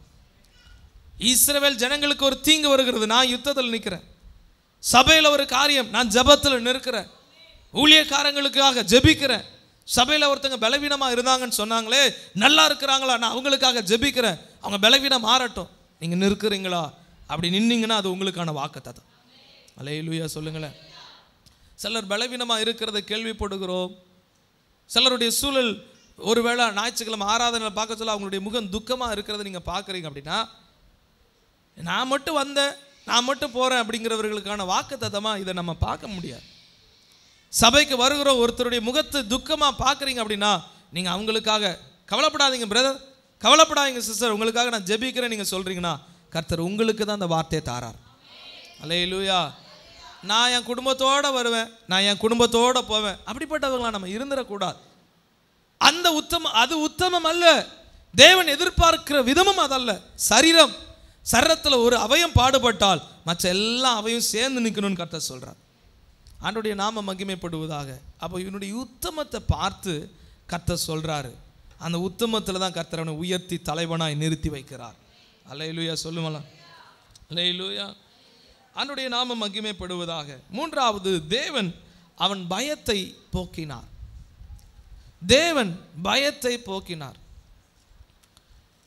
இஸ்ரவேல் ஜனங்களுக்கு ஒரு தீங்கு வருகிறது, நான் யுத்தத்தில் நிற்கிறேன், சபையில் ஒரு காரியம், நான் ஜபத்தில் நிற்கிறேன், ஊழியக்காரங்களுக்காக ஜெபிக்கிறேன், சபையில் ஒருத்தங்க பலவீனமாக இருந்தாங்கன்னு சொன்னாங்களே நல்லா இருக்கிறாங்களா, நான் அவங்களுக்காக ஜெபிக்கிறேன், அவங்க பலவீனம் மாறட்டும். நீங்கள் நிற்கிறீங்களா? அப்படி நின்னீங்கன்னா அது உங்களுக்கான வாக்குத்தத்தம். அல்லேலூயா சொல்லுங்களேன். சிலர் பலவீனமாக இருக்கிறத கேள்விப்படுகிறோம். சிலருடைய சூழல் ஒருவேளை ஞாயிற்றுக்கிழமை ஆராதனை பார்க்க சொல்ல அவங்களுடைய முகம் துக்கமாக இருக்கிறத நீங்கள் பார்க்குறீங்க அப்படின்னா, நான் மட்டும் வந்தேன், நான் மட்டும் போகிறேன் அப்படிங்கிறவர்களுக்கான வாக்குத்தத்தமாக இதை நம்ம பார்க்க முடியாது. சபைக்கு வருகிற ஒருத்தருடைய முகத்தை துக்கமாக பார்க்குறீங்க அப்படின்னா நீங்கள் அவங்களுக்காக கவலைப்படாதீங்க பிரதர், கவலைப்படாதீங்க சிஸ்டர், உங்களுக்காக நான் ஜெபிக்கிறேன் நீங்கள் சொல்கிறீங்கன்னா கர்த்தர் உங்களுக்கு தான் அந்த வார்த்தையை தாரார். அல்லேலூயா. நான் என் குடும்பத்தோடு வருவேன், நான் என் குடும்பத்தோடு போவேன், அப்படிப்பட்டவங்களா நம்ம இருந்துடக்கூடாது. அந்த அது உத்தமம் அல்ல. தேவன் எதிர்பார்க்கிற விதமும் அதல்ல. சரீரத்தில் ஒரு அவயம் பாடுபட்டால் மற்ற எல்லா அவையும் சேர்ந்து நிற்கணும்னு கர்த்தர் சொல்கிறார். ஆண்டவருடைய நாம மகிமைப்படுவதாக. அப்போ இவனுடைய உத்தமத்தை பார்த்து கர்த்தர் சொல்கிறாரு. அந்த உத்தமத்தில் தான் கர்த்தர் அவனை உயர்த்தி தலைவனாய் நிறுத்தி வைக்கிறார். அல்லேலூயா சொல்லுங்களா. அல்லேலூயா. ஆண்டவருடைய நாம மகிமைப்படுவதாக. 3வது, தேவன் அவன் பயத்தை போக்கினார். தேவன் பயத்தை போக்கினார்.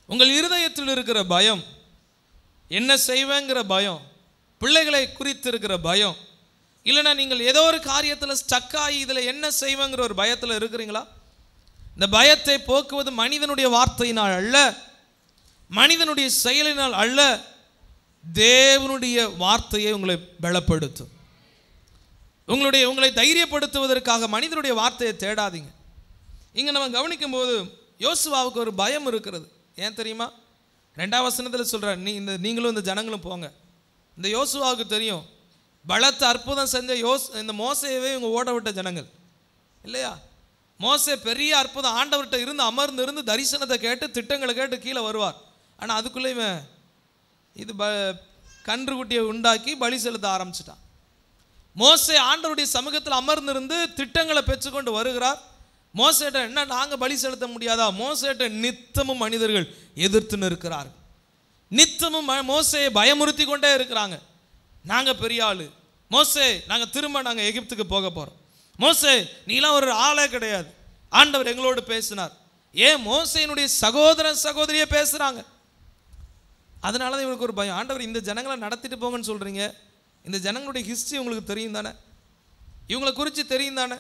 உங்கள் இருதயத்தில் இருக்கிற பயம், என்ன செய்வேங்கிற பயம், பிள்ளைகளை குறித்து இருக்கிற பயம், இல்லைன்னா நீங்கள் ஏதோ ஒரு காரியத்தில் ஸ்டக் ஆகி இதில் என்ன செய்வேங்கிற ஒரு பயத்தில் இருக்கிறீங்களா? இந்த பயத்தை போக்குவது மனிதனுடைய வார்த்தையினால் அல்ல, மனிதனுடைய செயலினால் அல்ல, தேவனுடைய வார்த்தையை உங்களை பலப்படுத்தும். உங்களை தைரியப்படுத்துவதற்காக மனிதனுடைய வார்த்தையை தேடாதீங்க. இங்கே நம்ம கவனிக்கும் போது யோசுவாவுக்கு ஒரு பயம் இருக்கிறது. ஏன் தெரியுமா? 2வது வசனத்தில் சொல்கிறார், நீங்களும் இந்த ஜனங்களும் போங்க. இந்த யோசுவாவுக்கு தெரியும், பலத்த அற்புதம் செஞ்ச இந்த மோசையவே இவங்க ஓட விட்ட ஜனங்கள் இல்லையா? மோசே பெரிய அற்புதம் ஆண்டவர்கிட்ட இருந்து அமர்ந்து தரிசனத்தை கேட்டு திட்டங்களை கேட்டு கீழே வருவார். ஆனால் அதுக்குள்ளே இவன் இது கன்றுக்குட்டியை உண்டாக்கி பலி செலுத்த ஆரம்பிச்சிட்டான். மோசே ஆண்டவருடைய சமூகத்தில் அமர்ந்திருந்து திட்டங்களை பெற்றுக்கொண்டு வருகிறார். மோசேட்ட என்ன நாங்கள் பலி செலுத்த முடியாதா? மோசேட்ட நித்தமும் மனிதர்கள் எதிர்த்து நிற்கிறார்கள். நித்தமும் மோசேயை பயமுறுத்தி கொண்டே இருக்கிறாங்க. நாங்கள் பெரிய ஆளு, மோசே நாங்கள் திரும்ப நாங்கள் எகிப்துக்கு போக போகிறோம், மோசே நீலாம் ஒரு ஆளே கிடையாது, ஆண்டவர் எங்களோடு பேசினார். ஏன் மோசேயினுடைய சகோதரன் சகோதரியே பேசுகிறாங்க. அதனால தான் இவங்களுக்கு ஒரு பயம். ஆண்டவர் இந்த ஜனங்களை நடத்திட்டு போங்கன்னு சொல்கிறீங்க, இந்த ஜனங்களுடைய ஹிஸ்ட்ரி உங்களுக்கு தெரியும் தானே, இவங்களை குறித்து தெரியும் தானே,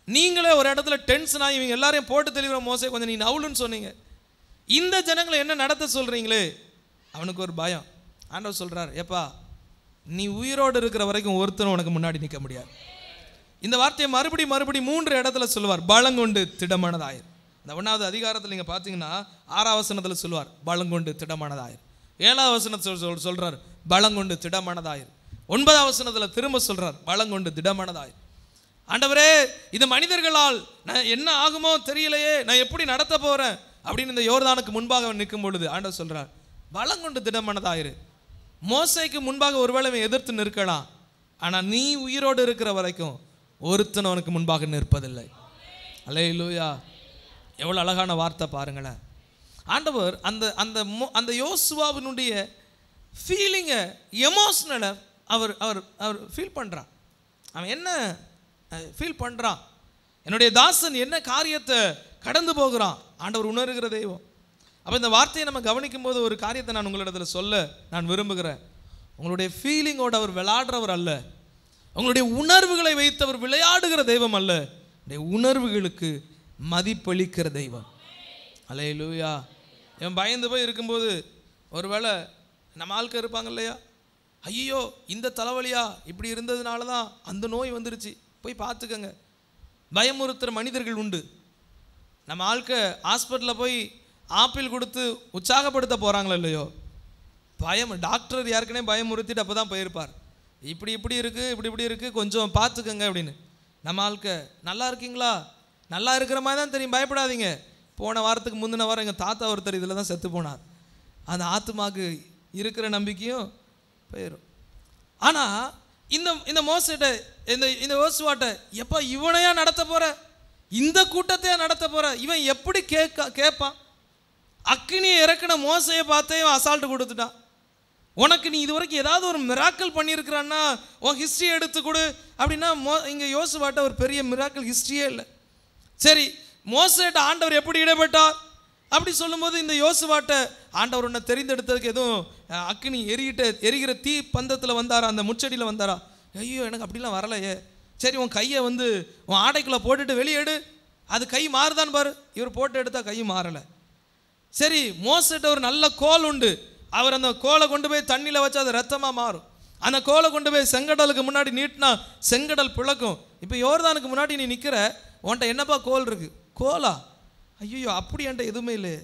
நீங்களே ஒரு இடத்துல டென்ஷன் ஆகி இவங்க எல்லாரையும் போட்டு தெளிவுற மோசே கொஞ்சம் நீ நவுலுன்னு சொன்னீங்க, இந்த ஜனங்களை என்ன நடத்த சொல்கிறீங்களே. அவனுக்கு ஒரு பயம். ஆண்டவர் சொல்கிறார், ஏப்பா நீ உயிரோடு இருக்கிற வரைக்கும் ஒருத்தரும் உனக்கு முன்னாடி நிற்க முடியாது. இந்த வார்த்தையை மறுபடி 3 இடத்துல சொல்லுவார், பலங்கொண்டு திடமானதாயிரு. இந்த 1வது அதிகாரத்தில் நீங்கள் பார்த்தீங்கன்னா 6ஆம் வசனத்தில் சொல்லுவார் பலங்கொண்டு திடமானதாயிரு. 7ஆம் வசனத்தில் சொல்கிறார் பலங்கொண்டு திடமானதாயிரு. 9ஆம் வசனத்தில் திரும்ப சொல்கிறார் பலங்கொண்டு திடமானதாயிரு. ஆண்டவரே இது மனிதர்களால் நான் என்ன ஆகுமோ தெரியலையே, நான் எப்படி நடத்த போகிறேன் அப்படின்னு இந்த யோர்தானுக்கு முன்பாக நிற்கும் பொழுது ஆண்டவர் சொல்கிறார் பலங்கொண்டு திடமானதாயிரு. மோசேக்கு முன்பாக ஒருவேளை எதிர்த்து நிற்கலாம், ஆனால் நீ உயிரோடு இருக்கிற வரைக்கும் ஒருத்தன் அவனுக்கு முன்பாக நிற்பதில்லை. அல்லேலூயா. எவ்வளோ அழகான வார்த்தை பாருங்களேன். ஆண்டவர் அந்த அந்த அந்த யோசுவாவினுடைய ஃபீலிங்கை, எமோஷ்னலை அவர் அவர் அவர் ஃபீல் பண்ணுறான். அவன் என்ன ஃபீல் பண்ணுறான், என்னுடைய தாசன் என்ன காரியத்தை கடந்து போகிறான், ஆண்டவர் உணர்கிற தெய்வம். அப்போ இந்த வார்த்தையை நம்ம கவனிக்கும் போது ஒரு காரியத்தை நான் உங்களிடத்தில் சொல்ல நான் விரும்புகிறேன். உங்களுடைய ஃபீலிங்கோடு அவர் விளையாடுறவர் அல்ல, உங்களுடைய உணர்வுகளை வைத்து அவர் விளையாடுகிற தெய்வம் அல்ல, உணர்வுகளுக்கு மதிப்பளிக்கிற தெய்வம். அல்லேலூயா. இவன் பயந்து போய் இருக்கும்போது ஒருவேளை நம்ம ஆட்கள் இருப்பாங்க இல்லையா, ஐயோ இந்த தலைவலியா இப்படி இருந்ததுனால தான் அந்த நோய் வந்துருச்சு, போய் பார்த்துக்கங்க. பயமுறுத்துகிற மனிதர்கள் உண்டு. நம்ம ஆட்கள் ஹாஸ்பிட்டலில் போய் ஆப்பிள் கொடுத்து உற்சாகப்படுத்த போகிறாங்களோ இல்லையோ, டாக்டர் யாருக்குனே பயமுறுத்திட்டு அப்போ தான் போயிருப்பார், இப்படி இப்படி இருக்குது இப்படி இருக்குது கொஞ்சம் பார்த்துக்கங்க அப்படின்னு. நம்ம ஆட்கள் நல்லா இருக்கீங்களா, நல்லா இருக்கிற மாதிரி தான் தெரியும், பயப்படாதீங்க. போன வாரத்துக்கு முந்தின வாரம் எங்கள் தாத்தா ஒருத்தர் இதில் தான் செத்து போனார், அந்த ஆத்துமாக்கு இருக்கிற நம்பிக்கையும் போயிடும். ஆனால் இந்த மோசட்ட இந்த யோசுவாட்ட எப்போ இவனையா நடத்த போகிற, இந்த கூட்டத்தையா நடத்த போகிற, இவன் எப்படி கேட்பான். அக்கினியை இறக்கின மோசையை பார்த்தே இவன் அசால்ட்டு கொடுத்துட்டான். உனக்கு நீ இது வரைக்கும் ஏதாவது ஒரு மிராக்கல் பண்ணியிருக்கிறான்னா உன் ஹிஸ்ட்ரி எடுத்து கொடு அப்படின்னா இங்கே யோசுவாட்ட ஒரு பெரிய மிராக்கல் ஹிஸ்ட்ரியே இல்லை. சரி, மோசேட்ட ஆண்டவர் எப்படி இடைப்பட்டார் அப்படி சொல்லும்போது இந்த யோசுவாட்ட ஆண்டவர் உன்னை தெரிந்தெடுத்ததுக்கு எதுவும் அக்கினி எரிகிற தீ பந்தத்தில் வந்தாரா, அந்த முச்சடியில் வந்தாரா? ஐயோ எனக்கு அப்படிலாம் வரலையே. சரி உன் கையை உன் ஆடைக்குள்ளே போட்டுட்டு வெளியேடு, அது கை மாறுதான் பாரு. இவர் போட்டு எடுத்தால் கை மாறலை. சரி, மோசேட்ட ஒரு நல்ல கோல் உண்டு, அவர் அந்த கோலை கொண்டு போய் தண்ணியில் வச்சு அது ரத்தமாக மாறும். அந்த கோலை கொண்டு போய் செங்கடலுக்கு முன்னாடி நீட்டினா செங்கடல் பிளக்கும். இப்போ யோர்தானுக்கு முன்னாடி நீ நிற்கிற, உன்ட்ட என்னப்பா கோல் இருக்கு? கோலா? ஐயோ அப்படி என்கிட்ட எதுவுமே இல்லை.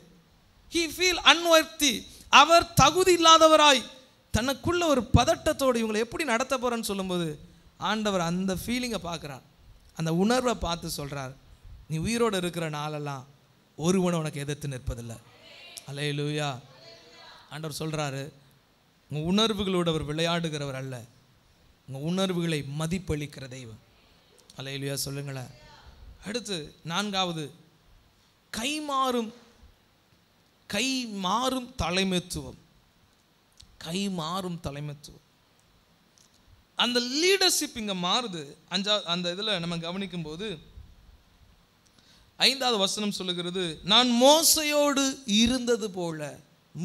He feel unworthy. அவர் தகுதி இல்லாதவராய் தனக்குள்ள ஒரு பதட்டத்தோடு இவங்களை எப்படி நடத்த போகிறேன்னு சொல்லும்போது ஆண்டவர் அந்த ஃபீலிங்கை பார்க்குறார், அந்த உணர்வை பார்த்து சொல்கிறார், நீ உயிரோடு இருக்கிற நாளெல்லாம் ஒருவனை உனக்கு எதிர்த்து நிற்பதில்லை. அல்லேலூயா. ஆண்டவர் சொல்கிறாரு, உங்கள் உணர்வுகளோடு அவர் விளையாடுகிறவர் அல்ல, உங்கள் உணர்வுகளை மதிப்பளிக்கிற தெய்வம். அல்லேலூயா சொல்லுங்களேன். அடுத்து 4வது, கை மாறும் தலைமைத்துவம். கை மாறும் தலைமைத்துவம், அந்த லீடர்ஷிப் இங்கே மாறுது. அந்த இதில் நம்ம கவனிக்கும் போது 5வது வசனம் சொல்லுகிறது, நான் மோசையோடு இருந்தது போல.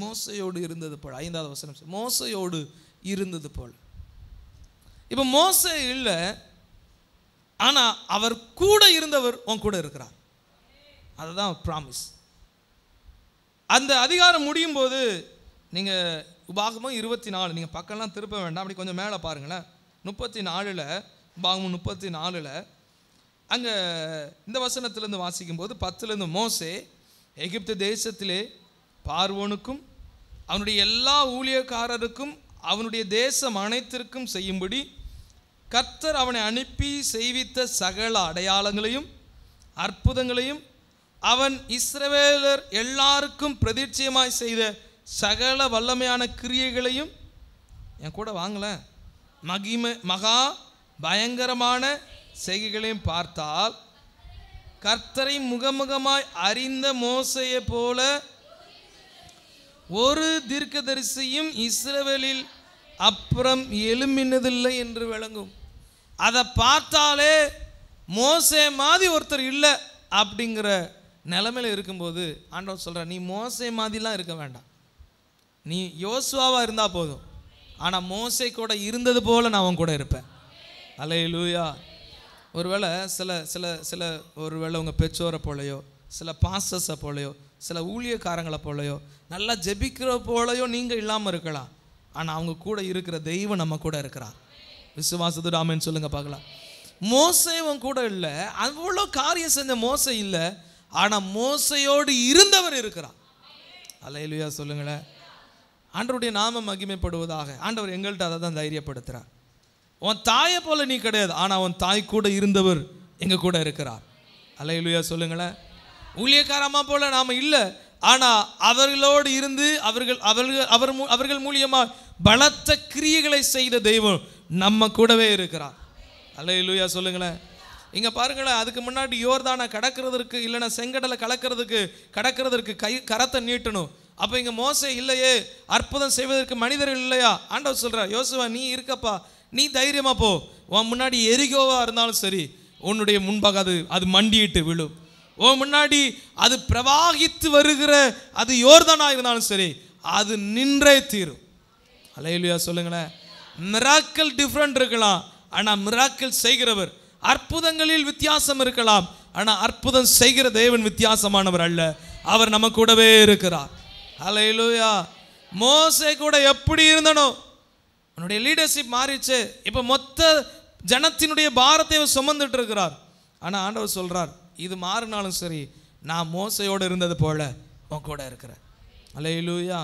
மோசையோடு இருந்தது போல. 5வது வசனம் மோசையோடு இருந்தது போல. இப்போ மோசே இல்லை, ஆனால் அவர் கூட இருந்தவர் உன் கூட இருக்கிறார். அதுதான் ப்ராமிஸ். அந்த அதிகாரம் முடியும் போது நீங்கள் உபாகமம் 24 நீங்கள் பக்கம்லாம் திருப்ப வேண்டாம், அப்படி கொஞ்சம் மேலே பாருங்களேன். 34 உபாகமம் 34 அங்கே இந்த வசனத்திலேருந்து வாசிக்கும்போது 10 மோசே எகிப்து தேசத்திலே பார்வோனுக்கும் அவனுடைய எல்லா ஊழியக்காரருக்கும் அவனுடைய தேசம் அனைத்திற்கும் செய்யும்படி கர்த்தர் அவனை அனுப்பி செய்வித்த சகல அடையாளங்களையும் அற்புதங்களையும் அவன் இஸ்ரவேலர் எல்லாருக்கும் பிரதிட்சயமாய் செய்த சகல வல்லமையான கிரியைகளையும், என் கூட வாங்கலேன், மகா பயங்கரமான செய்கைகளையும் பார்த்தால் கர்த்தரை முகமுகமாய் அறிந்த மோசையை போல ஒரு தீர்க்கதரிசியும் இஸ்ரவேலில் அப்புறம் எழும்பினதில்லை என்று விளங்கும். அதை பார்த்தாலே மோசே மாதிரி ஒருத்தர் இல்லை அப்படிங்கிற நிலைமையில் இருக்கும்போது ஆண்டவர் சொல்கிறார், நீ மோசே மாதிரிலாம் இருக்க வேண்டாம், நீ யோசுவாவாக இருந்தால் போதும். ஆனால் மோசே கூட இருந்தது போல் நான் அவன் கூட இருப்பேன். அல்லேலூயா. ஒருவேளை சில சில சில ஒருவேளை உங்கள் பெற்றோரை போலையோ, சில பாஸ்டர்ஸை போலையோ, சில ஊழியக்காரங்களை போலையோ, நல்லா ஜெபிக்கிற போலையோ நீங்கள் இல்லாமல் இருக்கலாம். ஆனால் அவங்க கூட இருக்கிற தெய்வம் நம்ம கூட இருக்கிறார். விசுவாசத்தோட ஆமென் சொல்லுங்க பார்க்கலாம். மோசேவன் கூட இல்லை, அவ்வளோ காரியம் செஞ்ச மோசே இல்லை, ஆனால் மோசையோடு இருந்தவர் இருக்கிறார். அல்லேலூயா சொல்லுங்களேன். ஆண்டவருடைய நாமம் மகிமைப்படுவதாக. ஆண்டவர் எங்கள்கிட்ட அதை தான் தைரியப்படுத்துகிறார். உன் தாயை போல நீ கிடையாது, ஆனால் உன் தாய் கூட இருந்தவர் எங்கள் கூட இருக்கிறார். அல்லேலூயா சொல்லுங்களேன். ஊழியக்காரம்மா போல நாம் இல்லை, ஆனால் அவர்களோடு இருந்து அவர்கள் மூலியமாக பலத்த கிரியைகளை செய்த தெய்வம் நம்ம கூடவே இருக்கிறார். அல்லேலூயா சொல்லுங்களேன். இங்கே பாருங்களேன், அதுக்கு முன்னாடி யோர்தானை கடக்கிறதுக்கு இல்லைன்னா செங்கடலை கடக்கிறதுக்கு கரத்தை நீட்டணும். அப்போ இங்கே மோசே இல்லையே, அற்புதம் செய்வதற்கு மனிதர்கள் இல்லையா? ஆண்டவர் சொல்கிறார், யோசுவா நீ இருக்கப்பா, நீ தைரியமா போ. உன் முன்னாடி எரிகோவா இருந்தாலும் சரி, உன்னுடைய முன்பாக அது மண்டியிட்டு விழும். உன் முன்னாடி அது பிரவாகித்து வருகிற அது யோர்தானா இருந்தாலும் சரி, அது நின்றே தீரும். அல்லேலூயா சொல்லுங்களேன். மிராக்கிள் டிஃப்ரெண்ட் இருக்கலாம், ஆனால் மிராக்கிள் செய்கிறவர். அற்புதங்களில் வித்தியாசம் இருக்கலாம், ஆனால் அற்புதம் செய்கிற தேவன் வித்தியாசமானவர் அல்ல, அவர் நம்ம கூடவே இருக்கிறார். அல்லேலூயா. மோசே கூட எப்படி இருந்தனோ, உன்னுடைய லீடர்ஷிப் மாறிச்சு, இப்போ மொத்த ஜனத்தினுடைய பாரத்தை சுமந்துட்டு இருக்கிறார். ஆனால் ஆண்டவர் சொல்றார், இது மாறினாலும் சரி, நான் மோசையோடு இருந்தது போல உன் கூட இருக்கிறேன். அல்லேலூயா.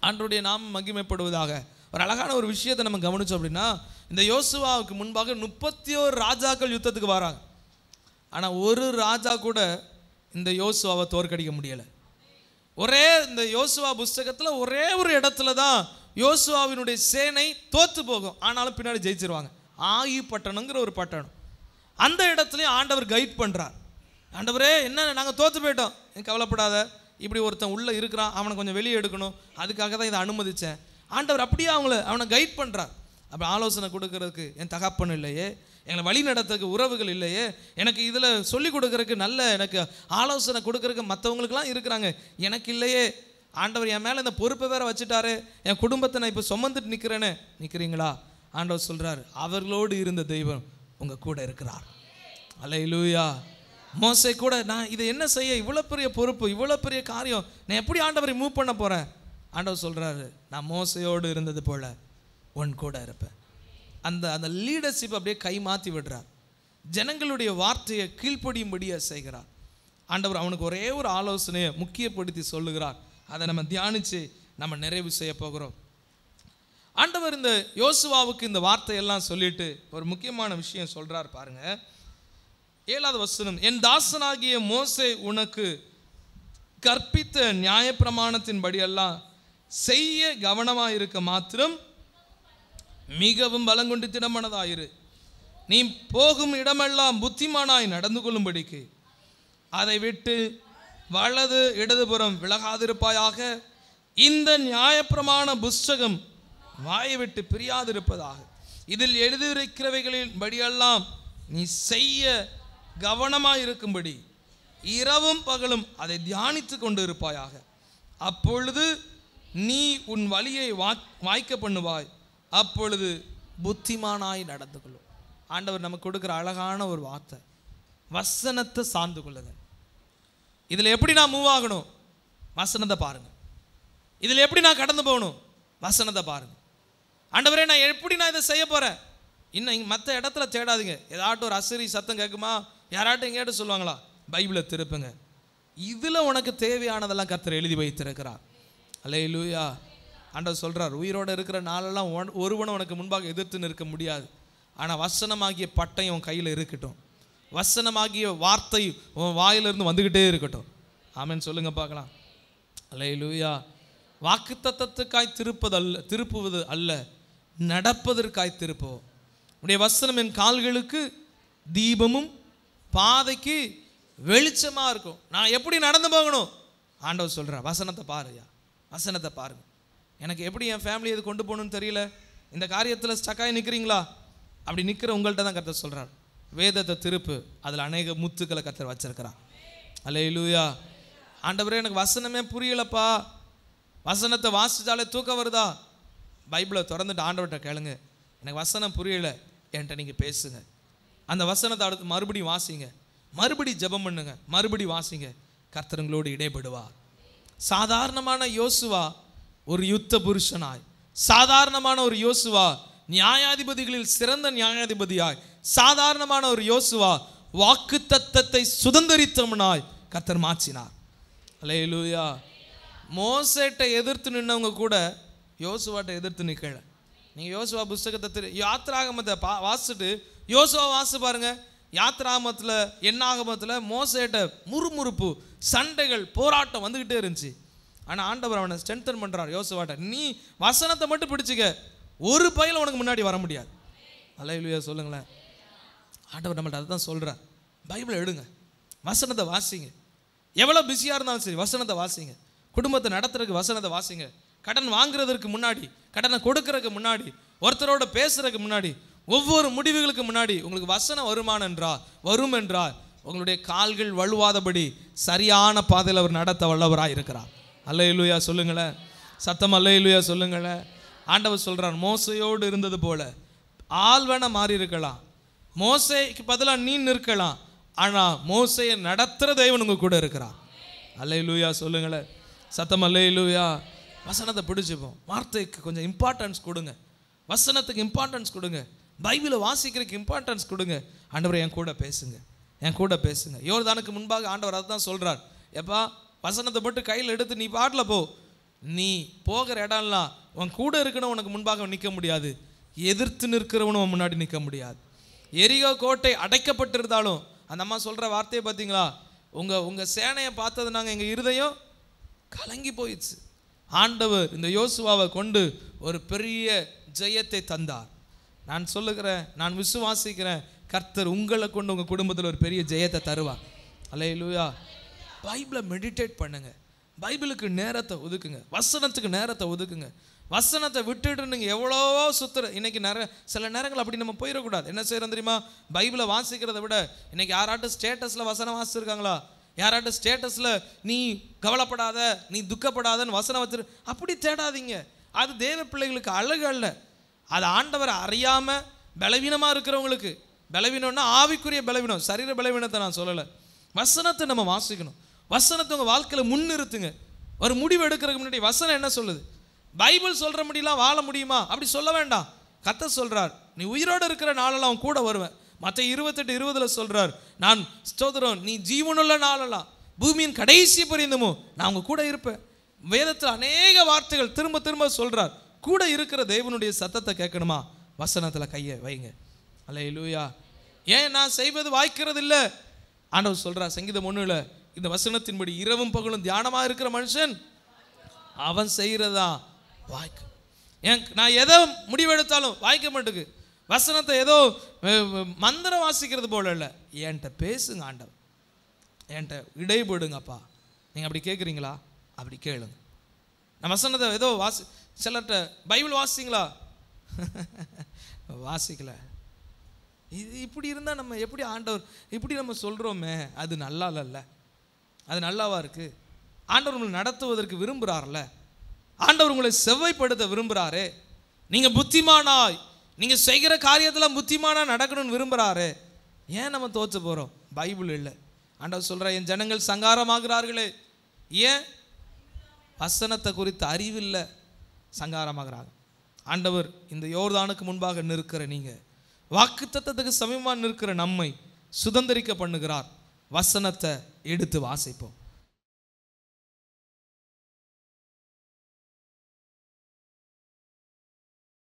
ஆண்டவருடைய நாமம் மகிமைப்படுவதாக. ஒரு அழகான ஒரு விஷயத்தை நம்ம கவனிச்சோம் அப்படின்னா, இந்த யோசுவாவுக்கு முன்பாக 31 ராஜாக்கள் யுத்தத்துக்கு வராங்க. ஆனால் ஒரு ராஜா கூட இந்த யோசுவாவை தோற்கடிக்க முடியலை. ஒரே இந்த யோசுவா புஸ்தகத்தில் ஒரே ஒரு இடத்துல தான் யோசுவாவினுடைய சேனை தோற்று போகும், ஆனாலும் பின்னாடி ஜெயிச்சிருவாங்க. ஆயி பட்டணங்கிற ஒரு பட்டணம். அந்த இடத்துலையும் ஆண்டவர் கைட் பண்ணுறார். ஆண்டவரே என்ன நாங்கள் தோற்று போயிட்டோம், கவலைப்படாத, இப்படி ஒருத்தன் உள்ளே இருக்கிறான், அவனை கொஞ்சம் வெளியே எடுக்கணும், அதுக்காக தான் இதை அனுமதித்தேன். ஆண்டவர் அப்படியே அவனை கைட் பண்ணுறார். அப்போ ஆலோசனை கொடுக்கறதுக்கு என் தகப்பன் இல்லையே, எங்களை வழி நடத்துறதுக்கு உறவுகள் இல்லையே, எனக்கு இதில் சொல்லிக் கொடுக்கறதுக்கு நல்ல எனக்கு ஆலோசனை கொடுக்கறதுக்கு மற்றவங்களுக்குலாம் இருக்கிறாங்க, எனக்கு இல்லையே. ஆண்டவர் என் மேலே இந்த பொறுப்பை வேற வச்சுட்டாரு, என் குடும்பத்தை நான் இப்போ சுமந்துட்டு நிற்கிறீங்களா? ஆண்டவர் சொல்கிறார், அவர்களோடு இருந்த தெய்வம் உங்கள் கூட இருக்கிறார். அல்லேலூயா. மோசே கூட நான் இதை என்ன செய்ய, இவ்வளோ பெரிய பொறுப்பு, இவ்வளோ பெரிய காரியம், நான் எப்படி ஆண்டவரை மூவ் பண்ண போகிறேன்? ஆண்டவர் சொல்கிறாரு, நான் மோசையோடு இருந்தது போல உன் கூட இருப்பேன். அந்த லீடர்ஷிப் அப்படியே கை மாற்றி விடுறார். ஜனங்களுடைய வார்த்தையை கீழ்ப்படியும்படியாக செய்கிறார். ஆண்டவர் அவனுக்கு ஒரே ஒரு ஆலோசனையை முக்கியப்படுத்தி சொல்லுகிறார். அதை நம்ம தியானித்து நம்ம நிறைவு செய்ய போகிறோம். ஆண்டவர் இந்த யோசுவாவுக்கு இந்த வார்த்தையெல்லாம் சொல்லிட்டு ஒரு முக்கியமான விஷயம் சொல்கிறார் பாருங்க. 7வது வசனம், என் தாசனாகிய மோசே உனக்கு கற்பித்த நியாயப்பிரமாணத்தின்படியெல்லாம் செய்ய கவனமாக இருக்க மாத்திரம் மிகவும் பலங்கொண்டு திடமனதாயிரு. நீ போகும் இடமெல்லாம் புத்திமானாய் நடந்து கொள்ளும்படிக்கு அதை விட்டு வலது இடதுபுறம் விலகாதிருப்பாயாக. இந்த நியாயப்பிரமாண புஸ்தகம் வாயை விட்டு பிரியாதிருப்பதாக. இதில் எழுதியிருக்கிறவைகளின் படியெல்லாம் நீ செய்ய கவனமாக இருக்கும்படி இரவும் பகலும் அதை தியானித்து கொண்டு இருப்பாயாக. அப்பொழுது நீ உன் வழியை வாய்க்க பண்ணுவாய், அப்பொழுது புத்திமானாய் நடந்து கொள்ளும். ஆண்டவர் நமக்கு கொடுக்குற அழகான ஒரு வார்த்தை, வசனத்தை சார்ந்து கொள்ளுங்க. இதில் எப்படி நான் மூவ் ஆகணும்? வசனத்தை பாருங்க. இதில் எப்படி நான் கடந்து போகணும்? வசனத்தை பாருங்க. ஆண்டவரே நான் எப்படி நான் இதை செய்ய போகிறேன்? இன்னும் மற்ற இடத்துல தேடாதீங்க. ஏதாட்டும் ஒரு அசரி சத்தம் கேட்குமா, யாராட்டும் எங்கேயாட்ட சொல்லுவாங்களா? பைபிளை திருப்புங்க. இதில் உனக்கு தேவையானதெல்லாம் கர்த்தர் எழுதி வைத்திருக்கிறார். அல்லேலூயா. ஆண்டவர் சொல்கிறார், உயிரோடு இருக்கிற நாளெல்லாம் ஒருவனும் உனக்கு முன்பாக எதிர்த்து நிற்க முடியாது. ஆனால் வசனமாகிய பட்டயம் உன் கையில் இருக்கட்டும், வசனமாகிய வார்த்தை உன் வாயிலிருந்து வந்துக்கிட்டே இருக்கட்டும். ஆமென் சொல்லுங்க பார்க்கலாம். அல்லேலூயா. வாக்குத்தத்தத்துக்காய் திருப்புவது அல்ல, நடப்பதற்காய் திருப்போம். உடைய வசனம் என் கால்களுக்கு தீபமும் பாதைக்கு வெளிச்சமாக இருக்கும். நான் எப்படி நடந்து போகணும்? ஆண்டவர் சொல்கிறேன், வசனத்தை பாருயா. வசனத்தை பாருங்கள். எனக்கு எப்படி என் ஃபேமிலி இது கொண்டு போகணும்னு தெரியல, இந்த காரியத்தில் ஸ்டக்காகி நிற்கிறீங்களா? அப்படி நிற்கிற உங்கள்கிட்ட தான் கர்த்தர் சொல்கிறார், வேதத்தை திருப்பு, அதில் அநேக முத்துக்களை கர்த்தர் வச்சிருக்கிறான். அல்லேலூயா. ஆண்டவரே எனக்கு வசனமே புரியலப்பா, வசனத்தை வாசித்தாலே தூக்கம் வருதா? பைபிளை திறந்துட்டு ஆண்டவர்கிட்ட கேளுங்க, எனக்கு வசனம் புரியலை, என்கிட்ட நீங்கள் பேசுங்க. அந்த வசனத்தை அடுத்து மறுபடியும் வாசிங்க, மறுபடி ஜெபம் பண்ணுங்க, மறுபடி வாசிங்க, கர்த்தருங்களோடு இடைபடுவார். சாதாரணமான யோசுவா ஒரு யுத்த புருஷனாய், சாதாரணமான ஒரு யோசுவா நியாயாதிபதிகளில் சிறந்த நியாயாதிபதியாய், சாதாரணமான ஒரு யோசுவா வாக்குத்தத்தத்தை சுதந்தரித்தவனாய் கர்த்தர் மாற்றினார். அல்லேலூயா. மோசேட்டை எதிர்த்து நின்னவங்க கூட யோசுவாட்டை எதிர்த்து நிற்கல. நீங்கள் யோசுவா புஸ்தகத்தை யாத்ராகமத்தை வாசிட்டு யோசுவா வாசி பாருங்க. யாத்ராகமத்தில் என்னாகமத்தில் மோசேட்ட முறுமுறுப்பு, சண்டைகள், போராட்டம் வந்துக்கிட்டே இருந்துச்சு. ஆனால் ஆண்டவர் அவனை ஸ்ட்ரென்தன் பண்ணுறார். யோசுவாட்ட நீ வசனத்தை மட்டும் பிடிச்சிக்க, ஒரு பையில உனக்கு முன்னாடி வர முடியாது. அல்லேலூயா சொல்லுங்களேன். ஆண்டவர் நம்மள்ட்ட அதை தான் சொல்கிறார். பைபிளை எடுங்க, வசனத்தை வாசிங்க. எவ்வளோ பிஸியாக இருந்தாலும் சரி வசனத்தை வாசிங்க. குடும்பத்தை நடத்துறதுக்கு வசனத்தை வாசிங்க. கடன் வாங்குறதுக்கு முன்னாடி, கடனை கொடுக்கறதுக்கு முன்னாடி, ஒருத்தரோட பேசுறதுக்கு முன்னாடி, ஒவ்வொரு முடிவுகளுக்கு முன்னாடி உங்களுக்கு வசனம் வரும் என்றால் உங்களுடைய கால்கள் வழுவாதபடி சரியான பாதையில் அவர் நடத்த வல்லவராக இருக்கிறார். அல்லேலூயா சொல்லுங்களேன், சத்தம் அல்லேலூயா சொல்லுங்களேன். ஆண்டவர் சொல்கிறார், மோசையோடு இருந்தது போல ஆள் வேணா மாறி இருக்கலாம், மோசைக்கு பதிலாக நீ நிற்கலாம், ஆனால் மோசையை நடத்துகிற தேவன் உங்க கூட இருக்கிறார். அல்லேலூயா சொல்லுங்களேன், சத்தம் அல்லேலூயா. வசனத்தை பிடிச்சிப்போம். வார்த்தைக்கு கொஞ்சம் இம்பார்ட்டன்ஸ் கொடுங்க, வசனத்துக்கு இம்பார்ட்டன்ஸ் கொடுங்க, பைபிளை வாசிக்கிறதுக்கு இம்பார்ட்டன்ஸ் கொடுங்க. ஆண்டவர் என் கூட பேசுங்க, என் கூட பேசுங்க. யோர்தானுக்கு முன்பாக ஆண்டவர் அதை தான் சொல்கிறார், எப்பா வசனத்தை போட்டு கையில் எடுத்து நீ பாட்டில் போ, நீ போகிற இடம்லாம் உன் கூட இருக்கணும், உனக்கு முன்பாக நிற்க முடியாது, எதிர்த்து நிற்கிறவனும் முன்னாடி நிற்க முடியாது. எரிகோ கோட்டை அடைக்கப்பட்டிருந்தாலும் அந்த அம்மா சொல்கிற வார்த்தையை பார்த்தீங்களா, உங்கள் சேனையை பார்த்தது நாங்கள் எங்கள் இருதயம் கலங்கி போயிடுச்சு. ஆண்டவர் இந்த யோசுவாவை கொண்டு ஒரு பெரிய ஜெயத்தை தந்தார். நான் சொல்லுகிறேன், நான் விசுவாசிக்கிறேன், கர்த்தர் உங்களை கொண்டு உங்கள் குடும்பத்தில் ஒரு பெரிய ஜெயத்தை தருவார். அல்லேலூயா. பைபிளை மெடிடேட் பண்ணுங்க, பைபிளுக்கு நேரத்தை ஒதுக்குங்க, வசனத்துக்கு நேரத்தை ஒதுக்குங்க. வசனத்தை விட்டுட்டு நீங்கள் எவ்வளவோ இன்னைக்கு சில நேரங்கள் அப்படி நம்ம போயிடக்கூடாது. என்ன செய்யறோம் தெரியுமா, பைபிளை வாசிக்கிறத விட இன்னைக்கு யாராட்டும் ஸ்டேட்டஸில் வசனம் வாசிச்சிருக்காங்களா, யாராட்டும் ஸ்டேட்டஸில் நீ கவலைப்படாத, நீ துக்கப்படாதன்னு வசனம் வச்சிரு, அப்படி தேடாதீங்க. அது தேவ பிள்ளைகளுக்கு அழகு அல்ல. அது ஆண்டவரை அறியாமல் பலவீனமாக இருக்கிறவங்களுக்கு, பலவீனம்னா ஆவிக்குரிய பலவீனம், சரீர பலவீனத்தை நான் சொல்லலை. வசனத்தை நம்ம வாசிக்கணும், வசனத்தை உங்கள் வாழ்க்கையில் முன்னிறுத்துங்க. ஒரு முடிவு எடுக்கிறதுக்கு முன்னாடி வசனம் என்ன சொல்லுது, பைபிள் சொல்கிற முடியலாம் வாழ முடியுமா அப்படி சொல்ல வேண்டாம். கர்த்தர் சொல்கிறார், நீ உயிரோடு இருக்கிற நாளெல்லாம் அவன் கூட வருவேன். மற்ற 28:20 சொல்கிறார், நான் ஸ்தோத்திரம், நீ ஜீவனுள்ள நாளெல்லாம் பூமியின் கடைசி பரியந்தமோ நான் உங்க கூட இருப்பேன். வேதத்தில் அநேக வார்த்தைகள் திரும்ப திரும்ப சொல்கிறார். கூட இருக்கிற தேவனுடைய சத்தத்தை கேட்கணுமா, வசனத்தில் கையை வைங்க. அல்லேலூயா. ஏன் நான் செய்வது வாய்க்கிறது இல்லை, ஆண்டவர் சொல்கிறார் சங்கீதம் 1 இந்த வசனத்தின்படி இரவும் பகலும் தியானமாக இருக்கிற மனுஷன் அவன் செய்கிறதா வாய்க்கு. ஏன் நான் எதை முடிவெடுத்தாலும் வாய்க்க மாட்டுக்கு. வசனத்தை ஏதோ மந்திரம் வாசிக்கிறது போல இல்லை, என்கிட்ட பேசுங்க ஆண்டவர், என்கிட்ட இடைபடுங்கப்பா. நீங்கள் அப்படி கேட்குறீங்களா, அப்படி கேளுங்க. நான் வசனத்தை ஏதோ சிலர்கிட்ட பைபிள் வாசிங்களா வாசிக்கல, இது இப்படி இருந்தால் நம்ம எப்படி ஆண்டவர் இப்படி நம்ம சொல்கிறோமே, அது நல்லா இல்லைல்ல, அது நல்லாவா இருக்குது? ஆண்டவர் உங்களை நடத்துவதற்கு விரும்புகிறார்ல, ஆண்டவர் உங்களை செவ்வாய்ப்படுத்த விரும்புகிறாரு. நீங்கள் புத்திமானாய் நீங்கள் செய்கிற காரியத்தில் புத்திமானாக நடக்கணும்னு விரும்புகிறாரு. ஏன் நம்ம தோற்று போகிறோம்? பைபிள் இல்லை. ஆண்டவர் சொல்கிற, என் ஜனங்கள் சங்காரமாகிறார்களே, ஏன்? வசனத்தை குறித்த அறிவில்லை, சங்காரமாகிறாங்க. ஆண்டவர் இந்த யோர்தானுக்கு முன்பாக நிற்கிற நீங்கள், வாக்குத்தத்தத்துக்கு சமீபமாக நிற்கிற நம்மை சுதந்திரிக்க பண்ணுகிறார். வசனத்தை எடுத்து வாசிப்போம்.